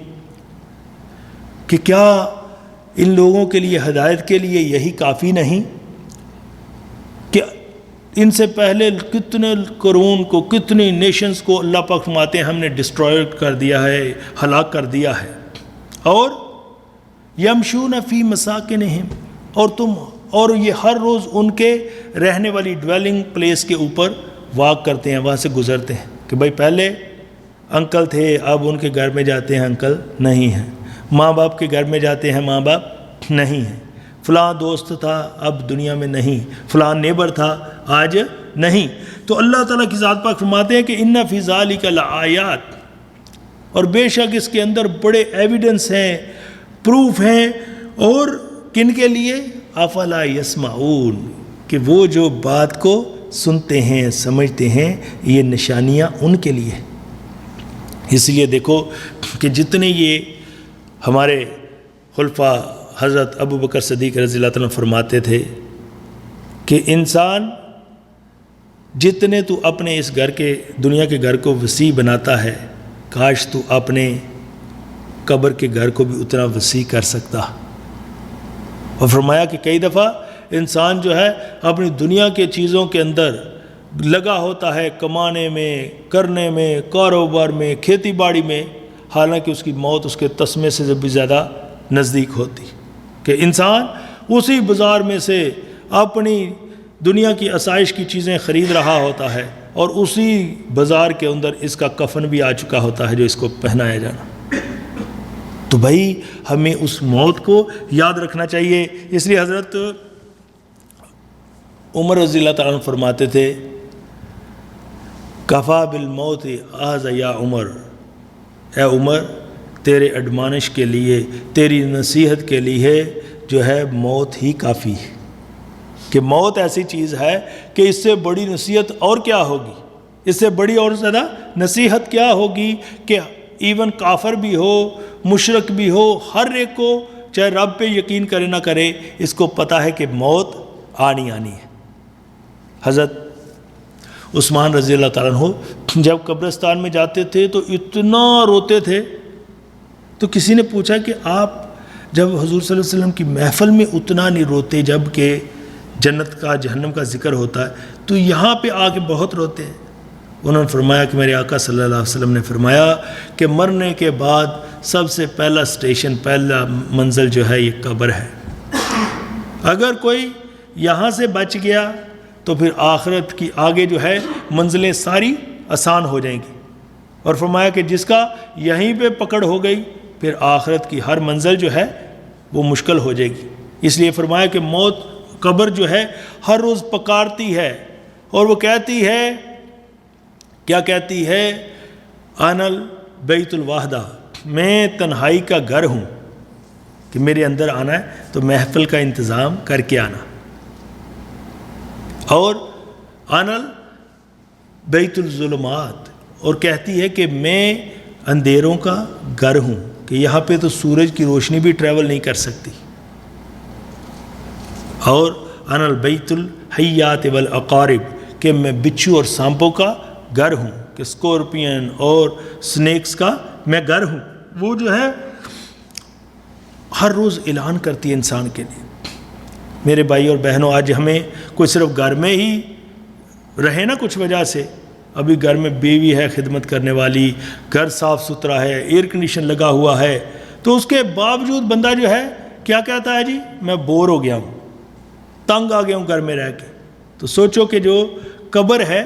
کہ کیا ان لوگوں کے لیے، ہدایت کے لیے یہی کافی نہیں کہ ان سے پہلے کتنے قرون کو، کتنی نیشنز کو اللہ پاک فرماتے ہیں ہم نے ڈسٹروائڈ کر دیا ہے، ہلاک کر دیا ہے. اور یمشون فی مساکنہم، اور یہ ہر روز ان کے رہنے والی ڈویلنگ پلیس کے اوپر واک کرتے ہیں، وہاں سے گزرتے ہیں. کہ بھائی پہلے انکل تھے، اب ان کے گھر میں جاتے ہیں، انکل نہیں ہیں. ماں باپ کے گھر میں جاتے ہیں، ماں باپ نہیں ہیں. فلاں دوست تھا، اب دنیا میں نہیں. فلاں نیبر تھا، آج نہیں. تو اللہ تعالیٰ کی ذات پاک فرماتے ہیں کہ ان فی ذالک لآیات، اور بے شک اس کے اندر بڑے ایویڈنس ہیں، پروف ہیں. اور کن کے لیے؟ افلا یسمعون، کہ وہ جو بات کو سنتے ہیں، سمجھتے ہیں، یہ نشانیاں ان کے لیے. اس لیے دیکھو کہ جتنے یہ ہمارے خلفاء حضرت ابو بکر صدیق رضی اللہ تعالیٰ فرماتے تھے کہ انسان جتنے تو اپنے اس گھر کے، دنیا کے گھر کو وسیع بناتا ہے، کاش تو اپنے قبر کے گھر کو بھی اتنا وسیع کر سکتا. اور فرمایا کہ کئی دفعہ انسان جو ہے اپنی دنیا کے چیزوں کے اندر لگا ہوتا ہے، کمانے میں، کرنے میں، کاروبار میں، کھیتی باڑی میں، حالانکہ اس کی موت اس کے تسمے سے بھی زیادہ نزدیک ہوتی. کہ انسان اسی بازار میں سے اپنی دنیا کی آسائش کی چیزیں خرید رہا ہوتا ہے، اور اسی بازار کے اندر اس کا کفن بھی آ چکا ہوتا ہے جو اس کو پہنایا جانا. تو بھائی ہمیں اس موت کو یاد رکھنا چاہیے. اس لیے حضرت عمر رضی اللہ تعالیٰ عنہ فرماتے تھے کفا بالموت آز یا عمر، اے عمر تیرے اڈمانش کے لیے، تیری نصیحت کے لیے جو ہے موت ہی کافی ہے. کہ موت ایسی چیز ہے کہ اس سے بڑی نصیحت اور کیا ہوگی، اس سے بڑی اور زیادہ نصیحت کیا ہوگی کہ ایون کافر بھی ہو، مشرک بھی ہو، ہر ایک کو، چاہے رب پہ یقین کرے نہ کرے، اس کو پتہ ہے کہ موت آنی ہے. حضرت عثمان رضی اللہ تعالیٰ عنہ جب قبرستان میں جاتے تھے تو اتنا روتے تھے. تو کسی نے پوچھا کہ آپ جب حضور صلی اللہ علیہ وسلم کی محفل میں اتنا نہیں روتے، جب کہ جنت کا، جہنم کا ذکر ہوتا ہے، تو یہاں پہ آ کے بہت روتے ہیں. انہوں نے فرمایا کہ میرے آقا صلی اللہ علیہ وسلم نے فرمایا کہ مرنے کے بعد سب سے پہلا اسٹیشن، پہلا منزل جو ہے یہ قبر ہے. اگر کوئی یہاں سے بچ گیا تو پھر آخرت کی آگے جو ہے منزلیں ساری آسان ہو جائیں گی. اور فرمایا کہ جس کا یہیں پہ پکڑ ہو گئی پھر آخرت کی ہر منزل جو ہے وہ مشکل ہو جائے گی. اس لیے فرمایا کہ موت، قبر جو ہے ہر روز پکارتی ہے، اور وہ کہتی ہے، کیا کہتی ہے؟ انل بیت الوحدہ، میں تنہائی کا گھر ہوں، کہ میرے اندر آنا ہے تو محفل کا انتظام کر کے آنا. اور انل بیت الظلمات، اور کہتی ہے کہ میں اندھیروں کا گھر ہوں، کہ یہاں پہ تو سورج کی روشنی بھی ٹریول نہیں کر سکتی. اور انل بیت الحیات والعقارب، کہ میں بچھو اور سانپوں کا گھر ہوں، کہ اسکورپین اور سنیکس کا میں گھر ہوں. وہ جو ہے ہر روز اعلان کرتی ہے انسان کے لیے. میرے بھائی اور بہنوں، آج ہمیں کوئی صرف گھر میں ہی رہے نا کچھ وجہ سے، ابھی گھر میں بیوی ہے خدمت کرنے والی، گھر صاف ستھرا ہے، ایئر کنڈیشن لگا ہوا ہے، تو اس کے باوجود بندہ جو ہے کیا کہتا ہے؟ جی میں بور ہو گیا ہوں، تنگ آ گیا ہوں گھر میں رہ کے. تو سوچو کہ جو قبر ہے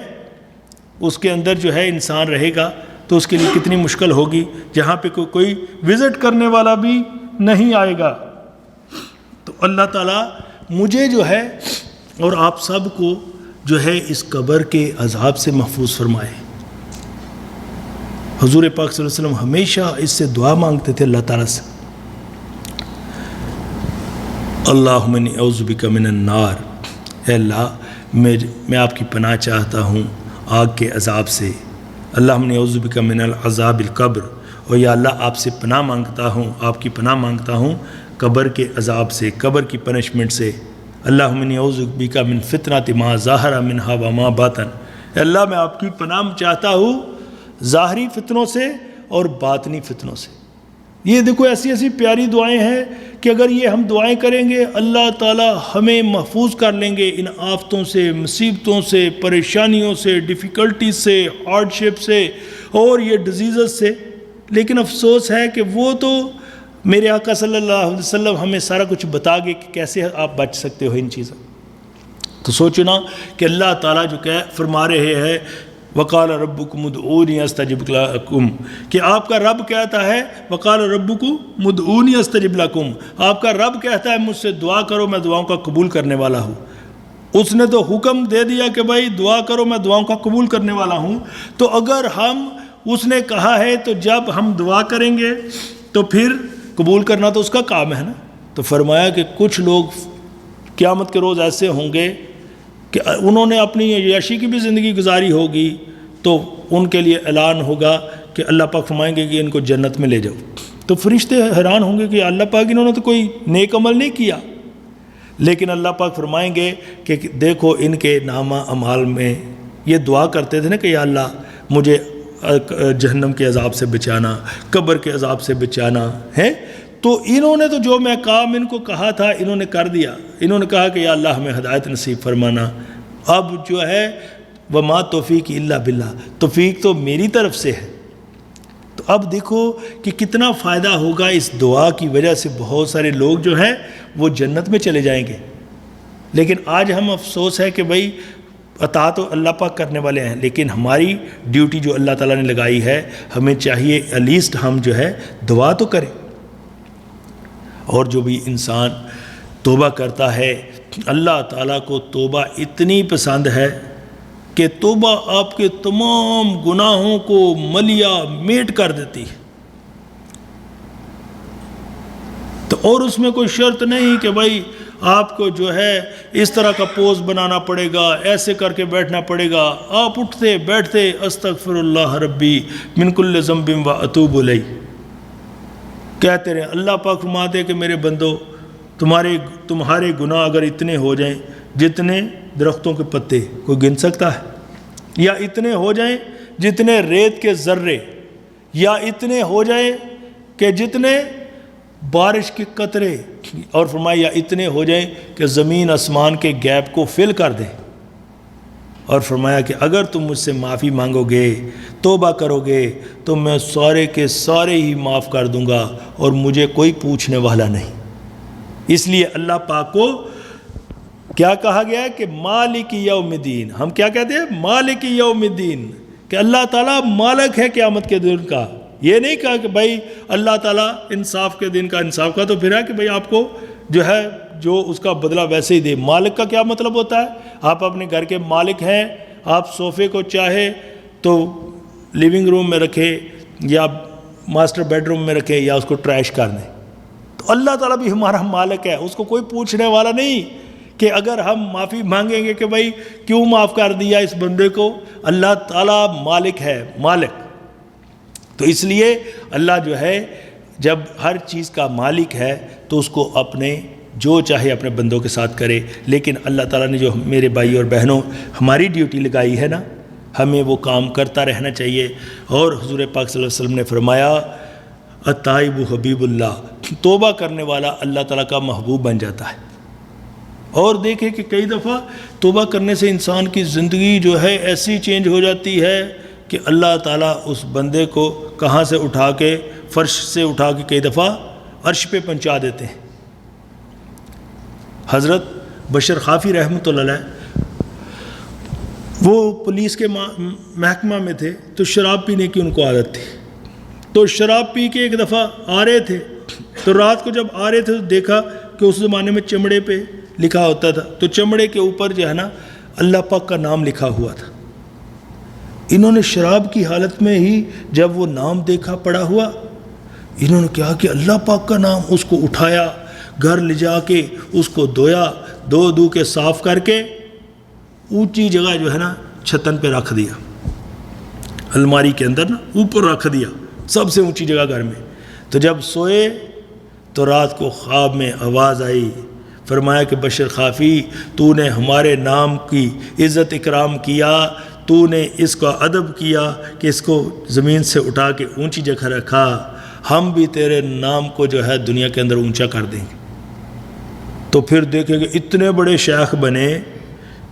اس کے اندر جو ہے انسان رہے گا تو اس کے لیے کتنی مشکل ہوگی، جہاں پہ کوئی وزٹ کرنے والا بھی نہیں آئے گا۔ تو اللہ تعالیٰ مجھے جو ہے اور آپ سب کو جو ہے اس قبر کے عذاب سے محفوظ فرمائے۔ حضور پاک صلی اللہ علیہ وسلم ہمیشہ اس سے دعا مانگتے تھے اللہ تعالیٰ سے، اللہم انی اعوذ بک من النار، اے اللہ میں آپ کی پناہ چاہتا ہوں آگ کے عذاب سے، اللہم انی اعوذ بک من العذاب القبر، اور یا اللہ آپ سے پناہ مانگتا ہوں، آپ کی پناہ مانگتا ہوں قبر کے عذاب سے، قبر کی پنشمنٹ سے، اللہم انی اعوذ بک من فتنۃ ما ظہر منہا وما باطن، اے اللہ میں آپ کی پناہ چاہتا ہوں ظاہری فتنوں سے اور باطنی فتنوں سے۔ یہ دیکھو ایسی ایسی پیاری دعائیں ہیں کہ اگر یہ ہم دعائیں کریں گے اللہ تعالیٰ ہمیں محفوظ کر لیں گے ان آفتوں سے، مصیبتوں سے، پریشانیوں سے، ڈیفیکلٹیز سے، ہارڈ شپ سے اور یہ ڈیزیزز سے۔ لیکن افسوس ہے کہ وہ تو میرے آقا صلی اللہ علیہ وسلم ہمیں سارا کچھ بتا گئے کہ کیسے آپ بچ سکتے ہو ان چیزوں۔ تو سوچو نا کہ اللہ تعالیٰ جو فرما رہے ہیں وقال ربکم ادعونی استجب لکم، کہ آپ کا رب کہتا ہے وقال ربکم ادعونی استجب لکم، آپ کا رب کہتا ہے مجھ سے دعا کرو میں دعاؤں کا قبول کرنے والا ہوں۔ اس نے تو حکم دے دیا کہ بھائی دعا کرو میں دعاؤں کا قبول کرنے والا ہوں، تو اگر اس نے کہا ہے تو جب ہم دعا کریں گے تو پھر قبول کرنا تو اس کا کام ہے نا۔ تو فرمایا کہ کچھ لوگ قیامت کے روز ایسے ہوں گے کہ انہوں نے اپنی عیاشی کی بھی زندگی گزاری ہوگی، تو ان کے لیے اعلان ہوگا کہ اللہ پاک فرمائیں گے کہ ان کو جنت میں لے جاؤ۔ تو فرشتے حیران ہوں گے کہ اللہ پاک انہوں نے تو کوئی نیک عمل نہیں کیا، لیکن اللہ پاک فرمائیں گے کہ دیکھو ان کے نامہ اعمال میں یہ دعا کرتے تھے نا کہ یا اللہ مجھے جہنم کے عذاب سے بچانا، قبر کے عذاب سے بچانا ہے، تو انہوں نے تو جو میں کام ان کو کہا تھا انہوں نے کر دیا۔ انہوں نے کہا کہ یا اللہ ہمیں ہدایت نصیب فرمانا، اب جو ہے وما توفیق الا باللہ، توفیق تو میری طرف سے ہے۔ تو اب دیکھو کہ کتنا فائدہ ہوگا اس دعا کی وجہ سے، بہت سارے لوگ جو ہیں وہ جنت میں چلے جائیں گے۔ لیکن آج ہم افسوس ہے کہ بھائی عطا تو اللہ پاک کرنے والے ہیں، لیکن ہماری ڈیوٹی جو اللہ تعالیٰ نے لگائی ہے ہمیں چاہیے ایٹ ہم جو ہے دعا تو کریں۔ اور جو بھی انسان توبہ کرتا ہے اللہ تعالیٰ کو توبہ اتنی پسند ہے کہ توبہ آپ کے تمام گناہوں کو ملیا میٹ کر دیتی ہے۔ تو اور اس میں کوئی شرط نہیں کہ بھائی آپ کو جو ہے اس طرح کا پوز بنانا پڑے گا، ایسے کر کے بیٹھنا پڑے گا۔ آپ اٹھتے بیٹھتے استغفر اللہ ربی من کل ذنب و اتوب الیہ کہتے رہے۔ اللہ پاک فرماتے کہ میرے بندو تمہارے گناہ اگر اتنے ہو جائیں جتنے درختوں کے پتے کوئی گن سکتا ہے، یا اتنے ہو جائیں جتنے ریت کے ذرے، یا اتنے ہو جائیں کہ جتنے بارش کے قطرے، اور فرمایا یا اتنے ہو جائیں کہ زمین آسمان کے گیپ کو فل کر دیں، اور فرمایا کہ اگر تم مجھ سے معافی مانگو گے توبہ کرو گے تو میں سارے کے سارے ہی معاف کر دوں گا اور مجھے کوئی پوچھنے والا نہیں۔ اس لیے اللہ پاک کو کیا کہا گیا ہے کہ مالک یوم الدین، ہم کیا کہتے ہیں مالک یوم الدین، کہ اللہ تعالیٰ مالک ہے قیامت کے دن کا۔ یہ نہیں کہا کہ بھائی اللہ تعالیٰ انصاف کے دن کا انصاف کا، تو پھر ہے کہ بھائی آپ کو جو ہے جو اس کا بدلہ ویسے ہی دے۔ مالک کا کیا مطلب ہوتا ہے؟ آپ اپنے گھر کے مالک ہیں، آپ صوفے کو چاہے تو لیونگ روم میں رکھے یا ماسٹر بیڈ روم میں رکھے یا اس کو ٹریش کر دیں۔ تو اللہ تعالیٰ بھی ہمارا مالک ہے، اس کو کوئی پوچھنے والا نہیں کہ اگر ہم معافی مانگیں گے کہ بھائی کیوں معاف کر دیا اس بندے کو۔ اللہ تعالیٰ مالک ہے، مالک۔ تو اس لیے اللہ جو ہے جب ہر چیز کا مالک ہے تو اس کو اپنے جو چاہے اپنے بندوں کے ساتھ کرے۔ لیکن اللہ تعالیٰ نے جو میرے بھائی اور بہنوں ہماری ڈیوٹی لگائی ہے نا، ہمیں وہ کام کرتا رہنا چاہیے۔ اور حضور پاک صلی اللہ علیہ وسلم نے فرمایا التائب حبیب اللہ، توبہ کرنے والا اللہ تعالیٰ کا محبوب بن جاتا ہے۔ اور دیکھیں کہ کئی دفعہ توبہ کرنے سے انسان کی زندگی جو ہے ایسی چینج ہو جاتی ہے کہ اللہ تعالیٰ اس بندے کو کہاں سے اٹھا کے، فرش سے اٹھا کے کئی دفعہ عرش پہ پہنچا دیتے ہیں۔ حضرت بشر خافی رحمۃ اللہ علیہ وہ پولیس کے محکمہ میں تھے، تو شراب پینے کی ان کو عادت تھی۔ تو شراب پی کے ایک دفعہ آ رہے تھے تو رات کو جب آ رہے تھے تو دیکھا کہ اس زمانے میں چمڑے پہ لکھا ہوتا تھا، تو چمڑے کے اوپر جو ہے نا اللہ پاک کا نام لکھا ہوا تھا۔ انہوں نے شراب کی حالت میں ہی جب وہ نام دیکھا پڑا ہوا، انہوں نے کہا کہ اللہ پاک کا نام، اس کو اٹھایا، گھر لے جا کے اس کو دھویا، دھو کے صاف کر کے اونچی جگہ جو ہے نا چھتن پہ رکھ دیا، الماری کے اندر نا اوپر رکھ دیا، سب سے اونچی جگہ گھر میں۔ تو جب سوئے تو رات کو خواب میں آواز آئی، فرمایا کہ بشر خافی، تو نے ہمارے نام کی عزت اکرام کیا، تو نے اس کا ادب کیا کہ اس کو زمین سے اٹھا کے اونچی جگہ رکھا، ہم بھی تیرے نام کو جو ہے دنیا کے اندر اونچا کر دیں گے۔ تو پھر دیکھیں گے اتنے بڑے شیخ بنے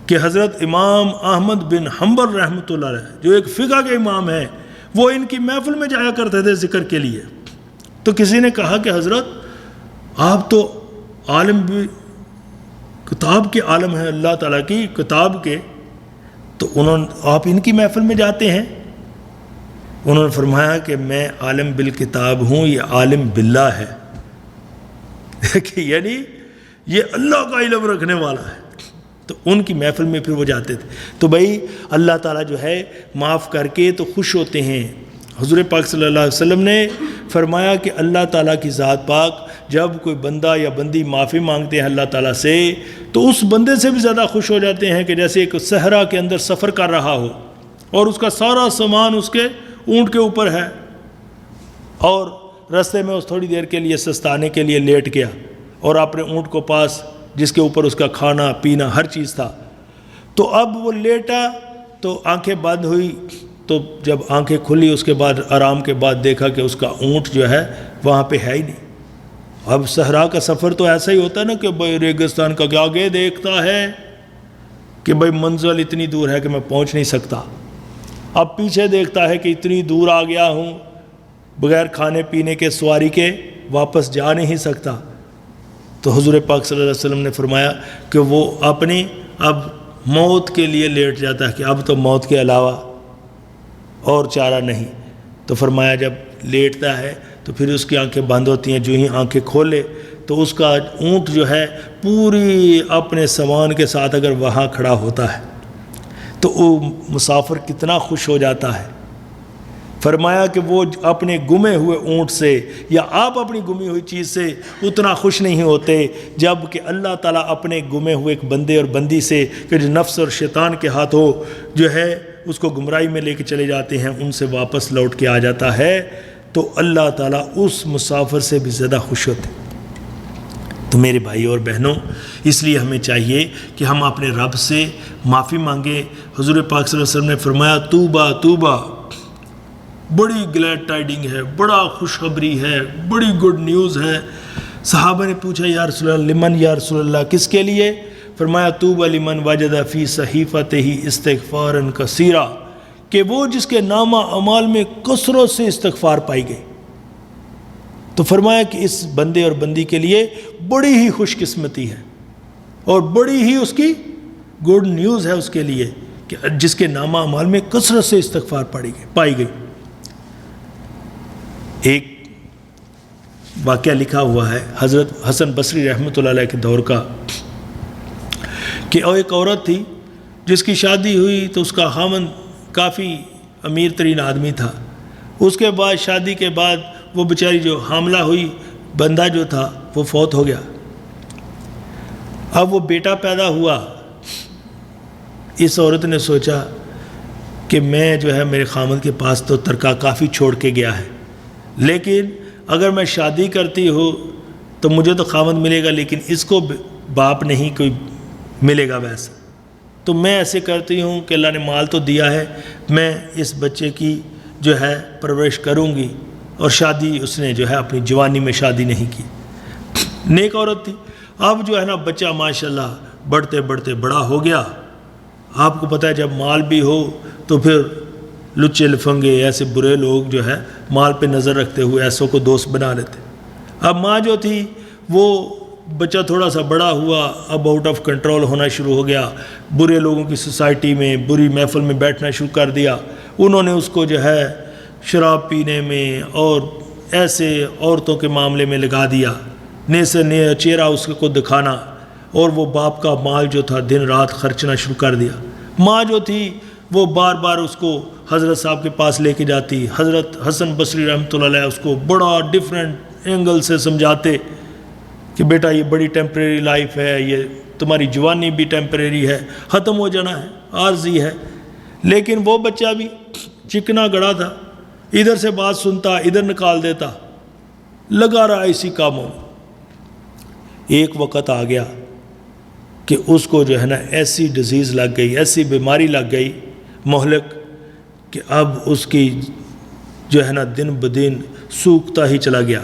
کہ حضرت امام احمد بن حنبل رحمۃ اللہ علیہ جو ایک فقہ کے امام ہیں، وہ ان کی محفل میں جایا کرتے تھے ذکر کے لیے۔ تو کسی نے کہا کہ حضرت آپ تو عالم بھی، کتاب کے عالم ہیں، اللہ تعالیٰ کی کتاب کے، تو آپ ان کی محفل میں جاتے ہیں؟ انہوں نے فرمایا کہ میں عالم بالکتاب ہوں، یہ عالم باللہ ہے، کہ یعنی یہ اللہ کا علم رکھنے والا ہے۔ تو ان کی محفل میں پھر وہ جاتے تھے۔ تو بھائی اللہ تعالیٰ جو ہے معاف کر کے تو خوش ہوتے ہیں۔ حضور پاک صلی اللہ علیہ وسلم نے فرمایا کہ اللہ تعالیٰ کی ذات پاک جب کوئی بندہ یا بندی معافی مانگتے ہیں اللہ تعالیٰ سے، تو اس بندے سے بھی زیادہ خوش ہو جاتے ہیں کہ جیسے ایک صحرا کے اندر سفر کر رہا ہو اور اس کا سارا سامان اس کے اونٹ کے اوپر ہے، اور رستے میں اس تھوڑی دیر کے لیے سستانے کے لیے لیٹ گیا، اور اپنے اونٹ کو پاس جس کے اوپر اس کا کھانا پینا ہر چیز تھا، تو اب وہ لیٹا تو آنکھیں بند ہوئی، تو جب آنکھیں کھلی اس کے بعد آرام کے بعد دیکھا کہ اس کا اونٹ جو ہے وہاں پہ ہے ہی نہیں۔ اب صحرا کا سفر تو ایسا ہی ہوتا ہے نا کہ بھائی ریگستان کا آگے دیکھتا ہے کہ بھائی منزل اتنی دور ہے کہ میں پہنچ نہیں سکتا، اب پیچھے دیکھتا ہے کہ اتنی دور آ گیا ہوں، بغیر کھانے پینے کے سواری کے واپس جا نہیں سکتا۔ تو حضور پاک صلی اللہ علیہ وسلم نے فرمایا کہ وہ اپنی اب موت کے لیے لیٹ جاتا ہے کہ اب تو موت کے علاوہ اور چارہ نہیں۔ تو فرمایا جب لیٹتا ہے تو پھر اس کی آنکھیں بند ہوتی ہیں، جو ہی آنکھیں کھولے تو اس کا اونٹ جو ہے پوری اپنے سامان کے ساتھ اگر وہاں کھڑا ہوتا ہے تو وہ مسافر کتنا خوش ہو جاتا ہے۔ فرمایا کہ وہ اپنے گمے ہوئے اونٹ سے یا آپ اپنی گمی ہوئی چیز سے اتنا خوش نہیں ہوتے جب کہ اللہ تعالیٰ اپنے گمے ہوئے ایک بندے اور بندی سے کہ جو نفس اور شیطان کے ہاتھوں جو ہے اس کو گمراہی میں لے کے چلے جاتے ہیں، ان سے واپس لوٹ کے آ جاتا ہے، تو اللہ تعالیٰ اس مسافر سے بھی زیادہ خوش ہوتے۔ تو میرے بھائی اور بہنوں، اس لیے ہمیں چاہیے کہ ہم اپنے رب سے معافی مانگیں۔ حضور پاک صلی اللہ علیہ وسلم نے فرمایا توبہ توبہ، بڑی گلیڈ ٹائڈنگ ہے، بڑا خوشخبری ہے، بڑی گڈ نیوز ہے۔ صحابہ نے پوچھا یا رسول اللہ لمن یا رسول اللہ، کس کے لیے؟ فرمایا توبہ لمن وجد فی صحیفتہ استغفارا کثیرا، کہ وہ جس کے نامہ اعمال میں کثرت سے استغفار پائی گئی۔ تو فرمایا کہ اس بندے اور بندی کے لیے بڑی ہی خوش قسمتی ہے اور بڑی ہی اس کی گڈ نیوز ہے اس کے لیے کہ جس کے نامہ اعمال میں کثرت سے استغفار پائی گئی۔ ایک واقعہ لکھا ہوا ہے حضرت حسن بصری رحمۃ اللہ علیہ کے دور کا، کہ ایک عورت تھی جس کی شادی ہوئی تو اس کا خاوند کافی امیر ترین آدمی تھا۔ اس کے بعد شادی کے بعد وہ بیچاری جو حاملہ ہوئی، بندہ جو تھا وہ فوت ہو گیا۔ اب وہ بیٹا پیدا ہوا، اس عورت نے سوچا کہ میں جو ہے میرے خاوند کے پاس تو ترکہ کافی چھوڑ کے گیا ہے، لیکن اگر میں شادی کرتی ہوں تو مجھے تو خاوند ملے گا لیکن اس کو باپ نہیں کوئی ملے گا ویسا، تو میں ایسے کرتی ہوں کہ اللہ نے مال تو دیا ہے، میں اس بچے کی جو ہے پرورش کروں گی۔ اور شادی اس نے جو ہے اپنی جوانی میں شادی نہیں کی، نیک عورت تھی۔ اب جو ہے نا بچہ ماشاءاللہ بڑھتے بڑھتے بڑا ہو گیا۔ آپ کو پتہ ہے جب مال بھی ہو تو پھر لچے لفنگے ایسے برے لوگ جو ہے مال پہ نظر رکھتے ہوئے ایسوں کو دوست بنا لیتے۔ اب ماں جو تھی وہ بچہ تھوڑا سا بڑا ہوا، اب آؤٹ آف کنٹرول ہونا شروع ہو گیا، برے لوگوں کی سوسائٹی میں بری محفل میں بیٹھنا شروع کر دیا۔ انہوں نے اس کو جو ہے شراب پینے میں اور ایسے عورتوں کے معاملے میں لگا دیا، نئے سے نیا چہرہ اس کو دکھانا، اور وہ باپ کا مال جو تھا دن رات خرچنا شروع کر دیا۔ ماں جو تھی وہ بار بار اس کو حضرت صاحب کے پاس لے کے جاتی، حضرت حسن بصری رحمۃ اللہ علیہ اس کو بڑا ڈیفرنٹ اینگل سے سمجھاتے کہ بیٹا یہ بڑی ٹیمپریری لائف ہے، یہ تمہاری جوانی بھی ٹیمپریری ہے، ختم ہو جانا ہے، عارضی ہے۔ لیکن وہ بچہ بھی چکنا گڑا تھا، ادھر سے بات سنتا ادھر نکال دیتا، لگا رہا اسی کاموں میں۔ ایک وقت آ گیا کہ اس کو جو ہے نا ایسی ڈیزیز لگ گئی، ایسی بیماری لگ گئی مہلک، کہ اب اس کی جو ہے نا دن بدن سوکھتا ہی چلا گیا۔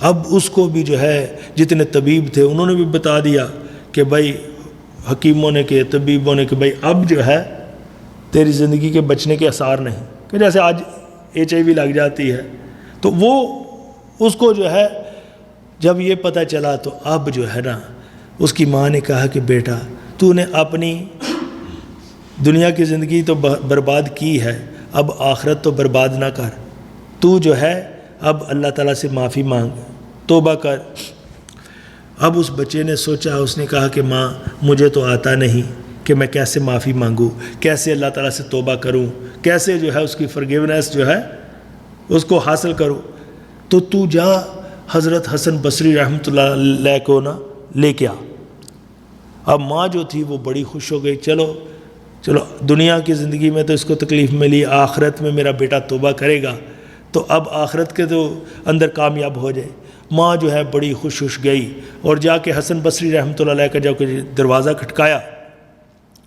اب اس کو بھی جو ہے جتنے طبیب تھے انہوں نے بھی بتا دیا کہ بھائی، حکیموں نے کہ طبیبوں نے کہ بھائی اب جو ہے تیری زندگی کے بچنے کے آثار نہیں، کہ جیسے آج HIV لگ جاتی ہے۔ تو وہ اس کو جو ہے جب یہ پتہ چلا تو اب جو ہے نا اس کی ماں نے کہا کہ بیٹا تو نے اپنی دنیا کی زندگی تو برباد کی ہے، اب آخرت تو برباد نہ کر، تو جو ہے اب اللہ تعالیٰ سے معافی مانگ، توبہ کر۔ اب اس بچے نے سوچا، اس نے کہا کہ ماں مجھے تو آتا نہیں کہ میں کیسے معافی مانگوں، کیسے اللہ تعالیٰ سے توبہ کروں، کیسے جو ہے اس کی فرگیونیس جو ہے اس کو حاصل کروں۔ تو جا حضرت حسن بصری رحمۃ اللہ علیہ کو نا لے کے آ۔ اب ماں جو تھی وہ بڑی خوش ہو گئی، چلو دنیا کی زندگی میں تو اس کو تکلیف ملی، آخرت میں میرا بیٹا توبہ کرے گا تو اب آخرت کے تو اندر کامیاب ہو جائے۔ ماں جو ہے بڑی خوش گئی اور جا کے حسن بصری رحمۃ اللہ علیہ کا جا کے دروازہ کھٹکایا۔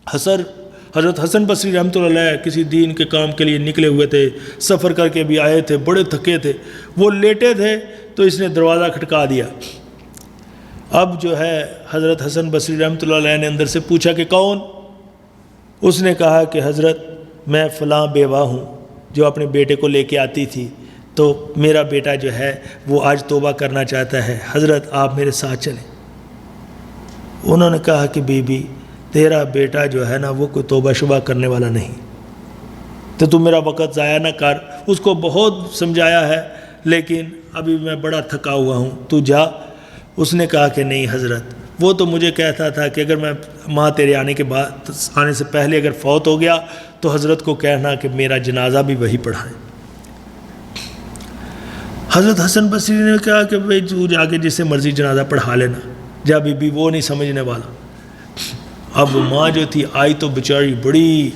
حضرت حسن بصری رحمۃ اللہ علیہ کسی دین کے کام کے لیے نکلے ہوئے تھے، سفر کر کے بھی آئے تھے، بڑے تھکے تھے، وہ لیٹے تھے تو اس نے دروازہ کھٹکا دیا۔ اب جو ہے حضرت حسن بصری رحمۃ اللہ علیہ نے اندر سے پوچھا کہ کون؟ اس نے کہا کہ حضرت میں فلاں بیوہ ہوں جو اپنے بیٹے کو لے کے آتی تھی، تو میرا بیٹا جو ہے وہ آج توبہ کرنا چاہتا ہے، حضرت آپ میرے ساتھ چلیں۔ انہوں نے کہا کہ بی بی تیرا بیٹا جو ہے نا وہ کوئی توبہ شبہ کرنے والا نہیں، تو میرا وقت ضائع نہ کر۔ اس کو بہت سمجھایا ہے لیکن ابھی میں بڑا تھکا ہوا ہوں، تو جا۔ اس نے کہا کہ نہیں حضرت، وہ تو مجھے کہتا تھا کہ اگر میں ماں تیرے آنے سے پہلے اگر فوت ہو گیا تو حضرت کو کہنا کہ میرا جنازہ بھی وہی پڑھائیں۔ حضرت حسن بصری نے کہا کہ بھائی تو جا کے جس سے مرضی جنازہ پڑھا لینا، جا بی بی وہ نہیں سمجھنے والا۔ اب ماں جو تھی آئی تو بیچاری بڑی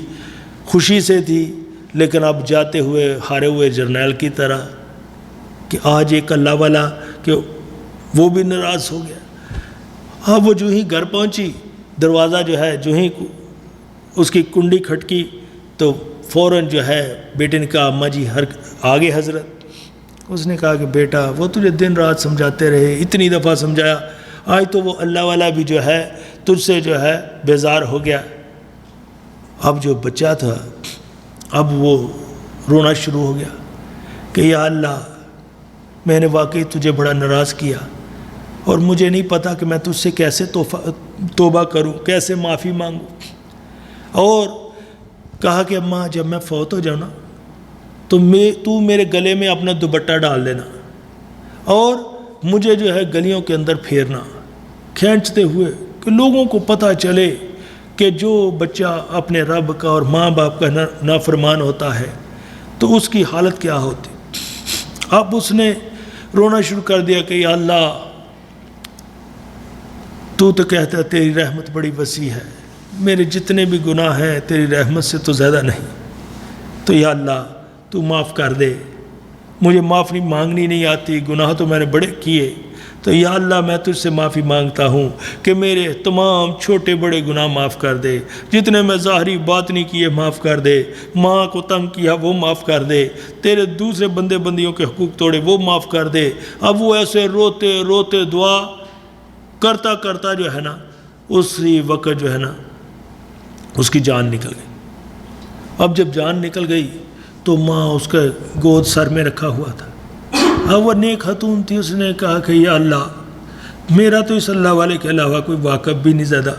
خوشی سے تھی، لیکن اب جاتے ہوئے ہارے ہوئے جرنیل کی طرح کہ آج ایک اللہ والا کہ وہ بھی ناراض ہو گیا۔ اب وہ جو ہی گھر پہنچی، دروازہ جو ہے جو ہی اس کی کنڈی کھٹکی تو فوراً جو ہے بیٹے نے کہا اماں جی آگے حضرت۔ اس نے کہا کہ بیٹا وہ تجھے دن رات سمجھاتے رہے، اتنی دفعہ سمجھایا، آج تو وہ اللہ والا بھی جو ہے تجھ سے جو ہے بیزار ہو گیا۔ اب جو بچہ تھا اب وہ رونا شروع ہو گیا کہ یا اللہ میں نے واقعی تجھے بڑا ناراض کیا اور مجھے نہیں پتا کہ میں تجھ سے کیسے توبہ کروں، کیسے معافی مانگوں۔ اور کہا کہ اماں جب میں فوت ہو جاؤں نا تو میرے گلے میں اپنا دوپٹہ ڈال دینا اور مجھے جو ہے گلیوں کے اندر پھیرنا کھینچتے ہوئے کہ لوگوں کو پتہ چلے کہ جو بچہ اپنے رب کا اور ماں باپ کا نافرمان ہوتا ہے تو اس کی حالت کیا ہوتی۔ اب اس نے رونا شروع کر دیا کہ یا اللہ تو کہتا ہے تیری رحمت بڑی وسیع ہے، میرے جتنے بھی گناہ ہیں تیری رحمت سے تو زیادہ نہیں، تو یا اللہ تو معاف کر دے، مجھے معافی مانگنی نہیں آتی، گناہ تو میں نے بڑے کیے، تو یا اللہ میں تجھ سے معافی مانگتا ہوں کہ میرے تمام چھوٹے بڑے گناہ معاف کر دے، جتنے میں ظاہری باطنی کیے معاف کر دے، ماں کو تنگ کیا وہ معاف کر دے، تیرے دوسرے بندیوں کے حقوق توڑے وہ معاف کر دے۔ اب وہ ایسے روتے روتے دعا کرتا جو ہے نا اسی وقت جو ہے نا اس کی جان نکل گئی۔ اب جب جان نکل گئی تو ماں اس کا گود سر میں رکھا ہوا تھا۔ اب وہ نیک خاتون تھی، اس نے کہا کہ یا اللہ میرا تو اس اللہ والے کے علاوہ کوئی واقف بھی نہیں زیادہ،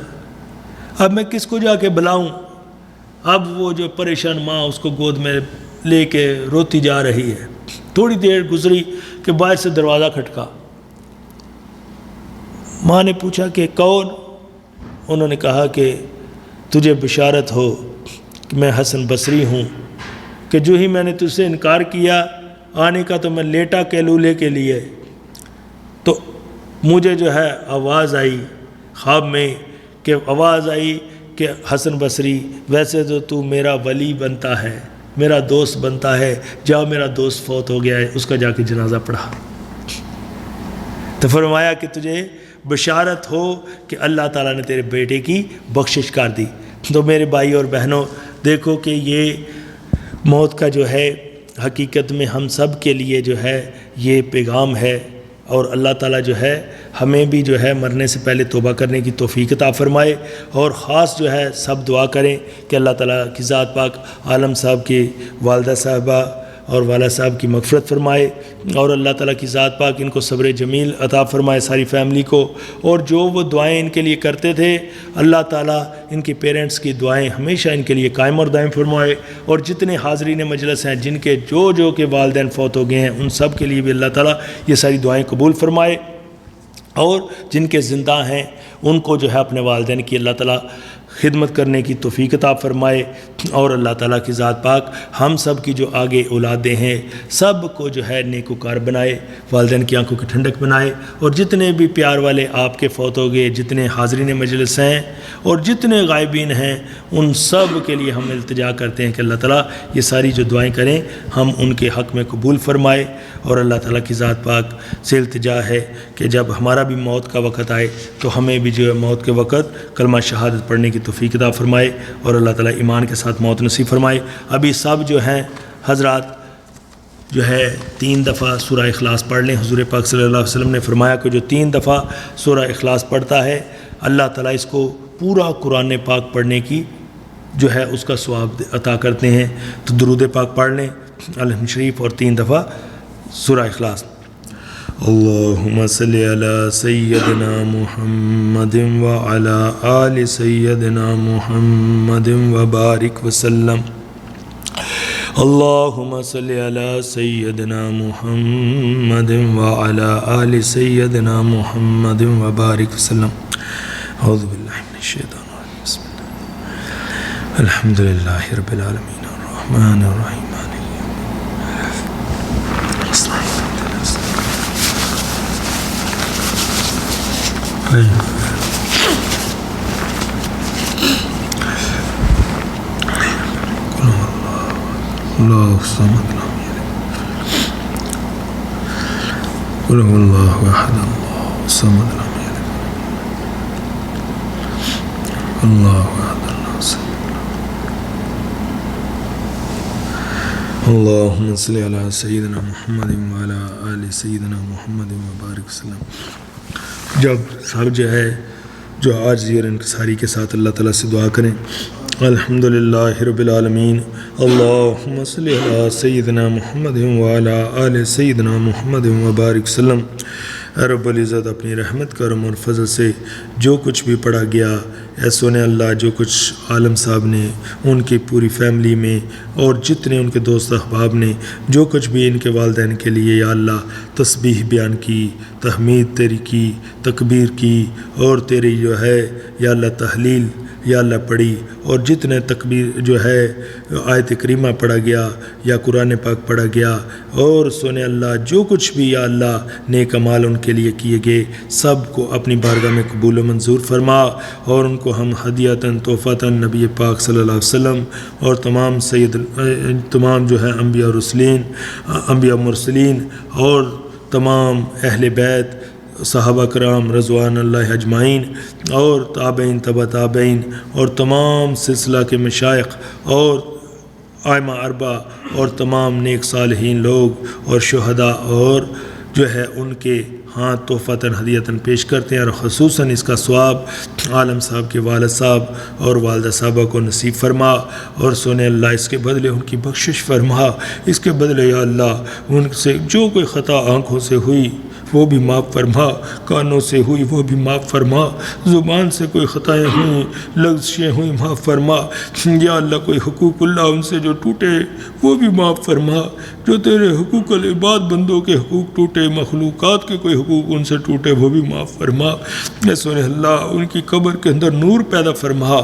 اب میں کس کو جا کے بلاؤں۔ اب وہ جو پریشان ماں اس کو گود میں لے کے روتی جا رہی ہے۔ تھوڑی دیر گزری کہ باہر سے دروازہ کھٹکا. ماں نے پوچھا کہ کون؟ انہوں نے کہا کہ تجھے بشارت ہو کہ میں حسن بصری ہوں، کہ جو ہی میں نے تجھ سے انکار کیا آنے کا تو میں لیٹا کیلولے کے لیے، تو مجھے جو ہے آواز آئی خواب میں، کہ آواز آئی کہ حسن بصری ویسے تو میرا ولی بنتا ہے، میرا دوست بنتا ہے، جا میرا دوست فوت ہو گیا ہے، اس کا جا کے جنازہ پڑھا. تو فرمایا کہ تجھے بشارت ہو کہ اللہ تعالیٰ نے تیرے بیٹے کی بخشش کر دی. تو میرے بھائی اور بہنوں دیکھو کہ یہ موت کا جو ہے حقیقت میں ہم سب کے لیے جو ہے یہ پیغام ہے، اور اللہ تعالیٰ جو ہے ہمیں بھی جو ہے مرنے سے پہلے توبہ کرنے کی توفیق عطا فرمائے. اور خاص جو ہے سب دعا کریں کہ اللہ تعالیٰ کی ذات پاک عالم صاحب کی والدہ صاحبہ اور والد صاحب کی مغفرت فرمائے، اور اللہ تعالیٰ کی ذات پاک ان کو صبر جمیل عطا فرمائے ساری فیملی کو. اور جو وہ دعائیں ان کے لیے کرتے تھے اللہ تعالیٰ ان کے پیرنٹس کی دعائیں ہمیشہ ان کے لیے قائم اور دائم فرمائے. اور جتنے حاضرین مجلس ہیں جن کے جو کے والدین فوت ہو گئے ہیں ان سب کے لیے بھی اللہ تعالیٰ یہ ساری دعائیں قبول فرمائے. اور جن کے زندہ ہیں ان کو جو ہے اپنے والدین کی اللہ تعالیٰ خدمت کرنے کی توفیق عطا فرمائے. اور اللہ تعالیٰ کی ذات پاک ہم سب کی جو آگے اولادیں ہیں سب کو جو ہے نیکوکار بنائے، والدین کی آنکھوں کی ٹھنڈک بنائے. اور جتنے بھی پیار والے آپ کے فوت ہو گئے، جتنے حاضرین مجلس ہیں اور جتنے غائبین ہیں ان سب کے لیے ہم التجا کرتے ہیں کہ اللہ تعالیٰ یہ ساری جو دعائیں کریں ہم ان کے حق میں قبول فرمائے. اور اللہ تعالیٰ کی ذات پاک سے التجا ہے کہ جب ہمارا بھی موت کا وقت آئے تو ہمیں بھی جو ہے موت کے وقت کلمہ شہادت پڑھنے کی توفیق عطا فرمائے، اور اللہ تعالیٰ ایمان کے ساتھ موت نصیب فرمائے. ابھی سب جو ہیں حضرات جو ہے 3 دفعہ سورہ اخلاص پڑھ لیں. حضور پاک صلی اللہ علیہ وسلم نے فرمایا کہ جو 3 دفعہ سورہ اخلاص پڑھتا ہے اللہ تعالیٰ اس کو پورا قرآن پاک پڑھنے کی جو ہے اس کا ثواب عطا کرتے ہیں. تو درود پاک پڑھ لیں الحمد شریف اور 3 دفعہ سورہ اخلاص. اللہم صلی علی سیدنا محمد وعلی آل سیدنا محمد وبارک وسلم. اللہم صلی علی سیدنا محمد وعلی آل سیدنا محمد وبارک وسلم. اعوذ باللہ من الشیطان الرجیم. بسم اللہ الحمدللہ رب العالمین الرحمن الرحیم. اللہ الصمد لم یلد قل هو اللہ احد اللہ الصمد لم یلد اللہ احد اللہ الصمد. اللہم صلی علی سیدنا محمد وعلی آل سیدنا محمد وبارک وسلم. جب سب جو ہے جو عاجزی اور انکساری کے ساتھ اللہ تعالیٰ سے دعا کریں. الحمدللہ رب العالمین. اللہم صلی علی سیدنا محمد وعلی آل سیدنا محمد وبارک وسلم. رب العزت اپنی رحمت کرم اور فضل سے جو کچھ بھی پڑھا گیا اے سونے اللہ جو کچھ عالم صاحب نے ان کی پوری فیملی میں اور جتنے ان کے دوست احباب نے جو کچھ بھی ان کے والدین کے لیے یا اللہ تسبیح بیان کی، تحمید تیری کی، تکبیر کی اور تیری جو ہے یا اللہ تحلیل یا اللہ پڑھی اور جتنے تکبیر جو ہے آیت کریمہ پڑھا گیا یا قرآن پاک پڑھا گیا اور سونے اللہ جو کچھ بھی یا اللہ نیک اعمال ان کے لیے کیے گئے سب کو اپنی بارگاہ میں قبول و منظور فرما اور ان کو ہم ہدیتاً تحفتاً نبی پاک صلی اللہ علیہ وسلم اور تمام جو ہے انبیاء مرسلین اور تمام اہل بیت صحابہ کرام رضوان اللہ اجمعین اور تابعین تبع تابعین اور تمام سلسلہ کے مشائخ اور ائمہ اربعہ اور تمام نیک صالحین لوگ اور شہداء اور جو ہے ان کے ہاتھ تحفتاً ہدیتاً پیش کرتے ہیں اور خصوصاً اس کا ثواب عالم صاحب کے والد صاحب اور والدہ صاحبہ کو نصیب فرما اور سونے اللہ اس کے بدلے ان کی بخشش فرما. اس کے بدلے یا اللہ ان سے جو کوئی خطا آنکھوں سے ہوئی وہ بھی معاف فرما، کانوں سے ہوئی وہ بھی معاف فرما، زبان سے کوئی خطائیں ہوئیں، لغزشیں ہوئیں معاف فرما، یا اللہ کوئی حقوق اللہ ان سے جو ٹوٹے وہ بھی معاف فرما، جو تیرے حقوق العباد بندوں کے حقوق ٹوٹے، مخلوقات کے کوئی حقوق ان سے ٹوٹے وہ بھی معاف فرما۔ اے سونے اللہ ان کی قبر کے اندر نور پیدا فرما،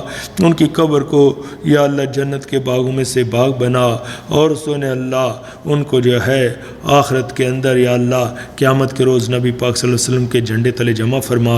ان کی قبر کو یا اللہ جنت کے باغوں میں سے باغ بنا، اور سونے اللہ ان کو جو ہے آخرت کے اندر یا اللہ قیامت کے روز نبی پاک صلی اللہ علیہ وسلم کے جھنڈے تلے جمع فرما،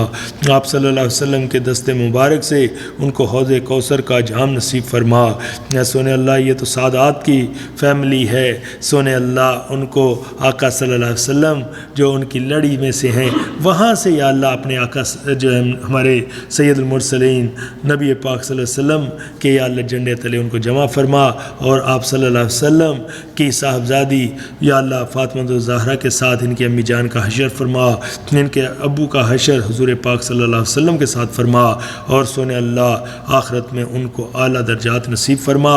آپ صلی اللہ علیہ وسلم کے دست مبارک سے ان کو حوض کوثر کا جام نصیب فرما۔ یا سونے اللہ یہ تو سعادات کی فیملی ہے، سونے اللہ ان کو آقا صلی اللہ علیہ وسلم جو ان کی لڑی میں سے ہیں وہاں سے یا اللہ اپنے آقا جو ہے ہمارے سید المرسلین نبی پاک صلی اللہ علیہ وسلم کے یا اللہ جھنڈے تلے ان کو جمع فرما، اور آپ صلی اللہ علیہ وسلم کی صاحبزادی یا اللہ فاطمہ الزہرا کے ساتھ ان کی امی جان کا حشر فرما، ان کے ابو کا حشر حضور پاک صلی اللہ علیہ وسلم کے ساتھ فرما، اور سونے اللہ آخرت میں ان کو اعلیٰ درجات نصیب فرما،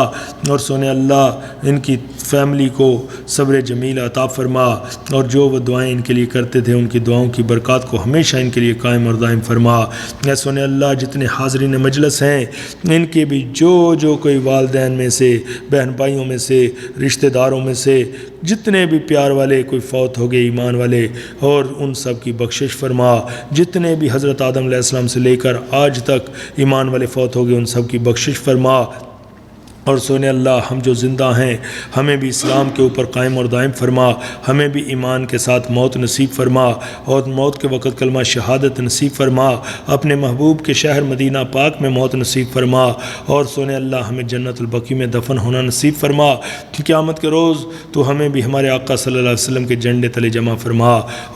اور سونے اللہ ان کی فیملی کو صبر جمیل عطا فرما، اور جو وہ دعائیں ان کے لیے کرتے تھے ان کی دعاؤں کی برکات کو ہمیشہ ان کے لیے قائم اور دائم فرما۔ اے سونے اللہ جتنے حاضرین مجلس ہیں ان کے بھی جو کوئی والدین میں سے، بہن بھائیوں میں سے، رشتہ داروں میں سے جتنے بھی پیار والے کوئی فوت ہو گئے ایمان والے، اور ان سب کی بخشش فرما، جتنے بھی حضرت آدم علیہ السلام سے لے کر آج تک ایمان والے فوت ہو گئے ان سب کی بخشش فرما، اور سونے اللہ ہم جو زندہ ہیں ہمیں بھی اسلام کے اوپر قائم اور دائم فرما، ہمیں بھی ایمان کے ساتھ موت نصیب فرما، اور موت کے وقت کلمہ شہادت نصیب فرما، اپنے محبوب کے شہر مدینہ پاک میں موت نصیب فرما، اور سونے اللہ ہمیں جنت البقیع میں دفن ہونا نصیب فرما، قیامت کے روز تو ہمیں بھی ہمارے آقا صلی اللہ علیہ وسلم کے جھنڈے تلے جمع فرما،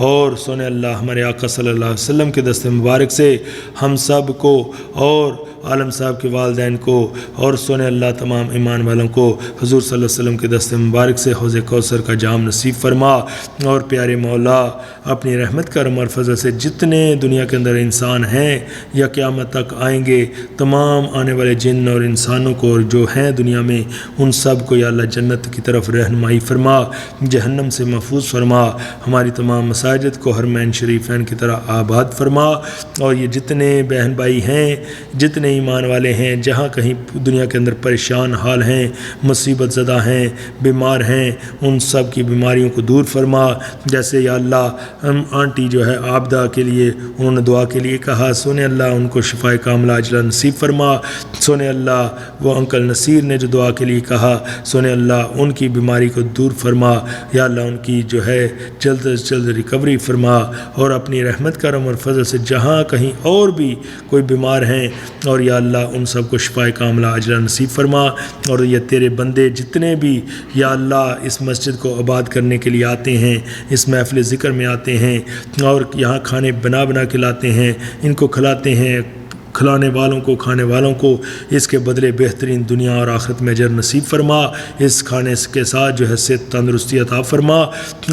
اور سونے اللہ ہمارے آقا صلی اللہ علیہ وسلم کے دست مبارک سے ہم سب کو اور عالم صاحب کے والدین کو اور سونے اللہ تمام ایمان والوں کو حضور صلی اللہ علیہ وسلم کے دست مبارک سے حوض کوثر کا جام نصیب فرما، اور پیارے مولا اپنی رحمت کرم اور فضل سے جتنے دنیا کے اندر انسان ہیں یا قیامت تک آئیں گے تمام آنے والے جن اور انسانوں کو اور جو ہیں دنیا میں ان سب کو یا اللہ جنت کی طرف رہنمائی فرما، جہنم سے محفوظ فرما، ہماری تمام مساجد کو حرمین شریفین کی طرح آباد فرما، اور یہ جتنے بہن بھائی ہیں جتنے ایمان والے ہیں جہاں کہیں دنیا کے اندر پریشان حال ہیں، مصیبت زدہ ہیں، بیمار ہیں، ان سب کی بیماریوں کو دور فرما، جیسے یا اللہ ہم آنٹی جو ہے عابدہ کے لیے انہوں نے دعا کے لیے کہا، سونے اللہ ان کو شفائے کاملہ عاجلہ نصیب فرما، سونے اللہ وہ انکل نصیر نے جو دعا کے لیے کہا سونے اللہ ان کی بیماری کو دور فرما، یا اللہ ان کی جو ہے جلد از جلد ریکوری فرما، اور اپنی رحمت کرم اور فضل سے جہاں کہیں اور بھی کوئی بیمار ہیں اور یا اللہ ان سب کو شفائے کاملہ عاجلہ نصیب فرما، اور یہ تیرے بندے جتنے بھی یا اللہ اس مسجد کو آباد کرنے کے لیے آتے ہیں، اس محفل ذکر میں آتے ہیں اور یہاں کھانے بنا کے لاتے ہیں، ان کو کھلاتے ہیں، کھلانے والوں کو کھانے والوں کو اس کے بدلے بہترین دنیا اور آخرت میں اجر نصیب فرما، اس کھانے کے ساتھ جو ہے صحت تندرستی عطا فرما،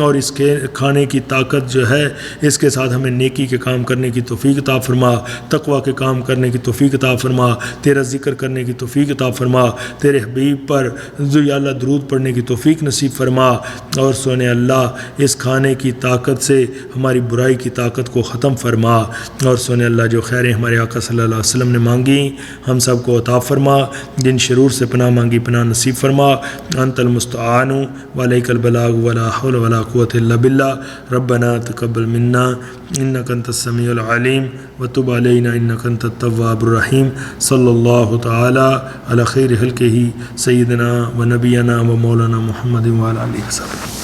اور اس کے کھانے کی طاقت جو ہے اس کے ساتھ ہمیں نیکی کے کام کرنے کی توفیق عطا فرما، تقوی کے کام کرنے کی توفیق عطا فرما، تیرا ذکر کرنے کی توفیق عطا فرما، تیرے حبیب پر یا اللہ درود پڑھنے کی توفیق نصیب فرما، اور سونے اللہ اس کھانے کی طاقت سے ہماری برائی کی طاقت کو ختم فرما، اور سونے اللہ جو خیریں ہمارے آقا صلی اللہ علیہ وسلم نے مانگی ہم سب کو عطا فرما، جن شرور سے پناہ مانگی پناہ نصیب فرما، انت المستعان وعلیک البلاغ ولا حول ولا قوة الا باللہ، ربنا تقبل منا انک انت السمیع العلیم وتب علینا انک انت التواب الرحیم، صلی اللہ تعالی علی خیر خلقہ سیدنا و نبینا و مولانا محمد وعلی آلہ وصحبہ۔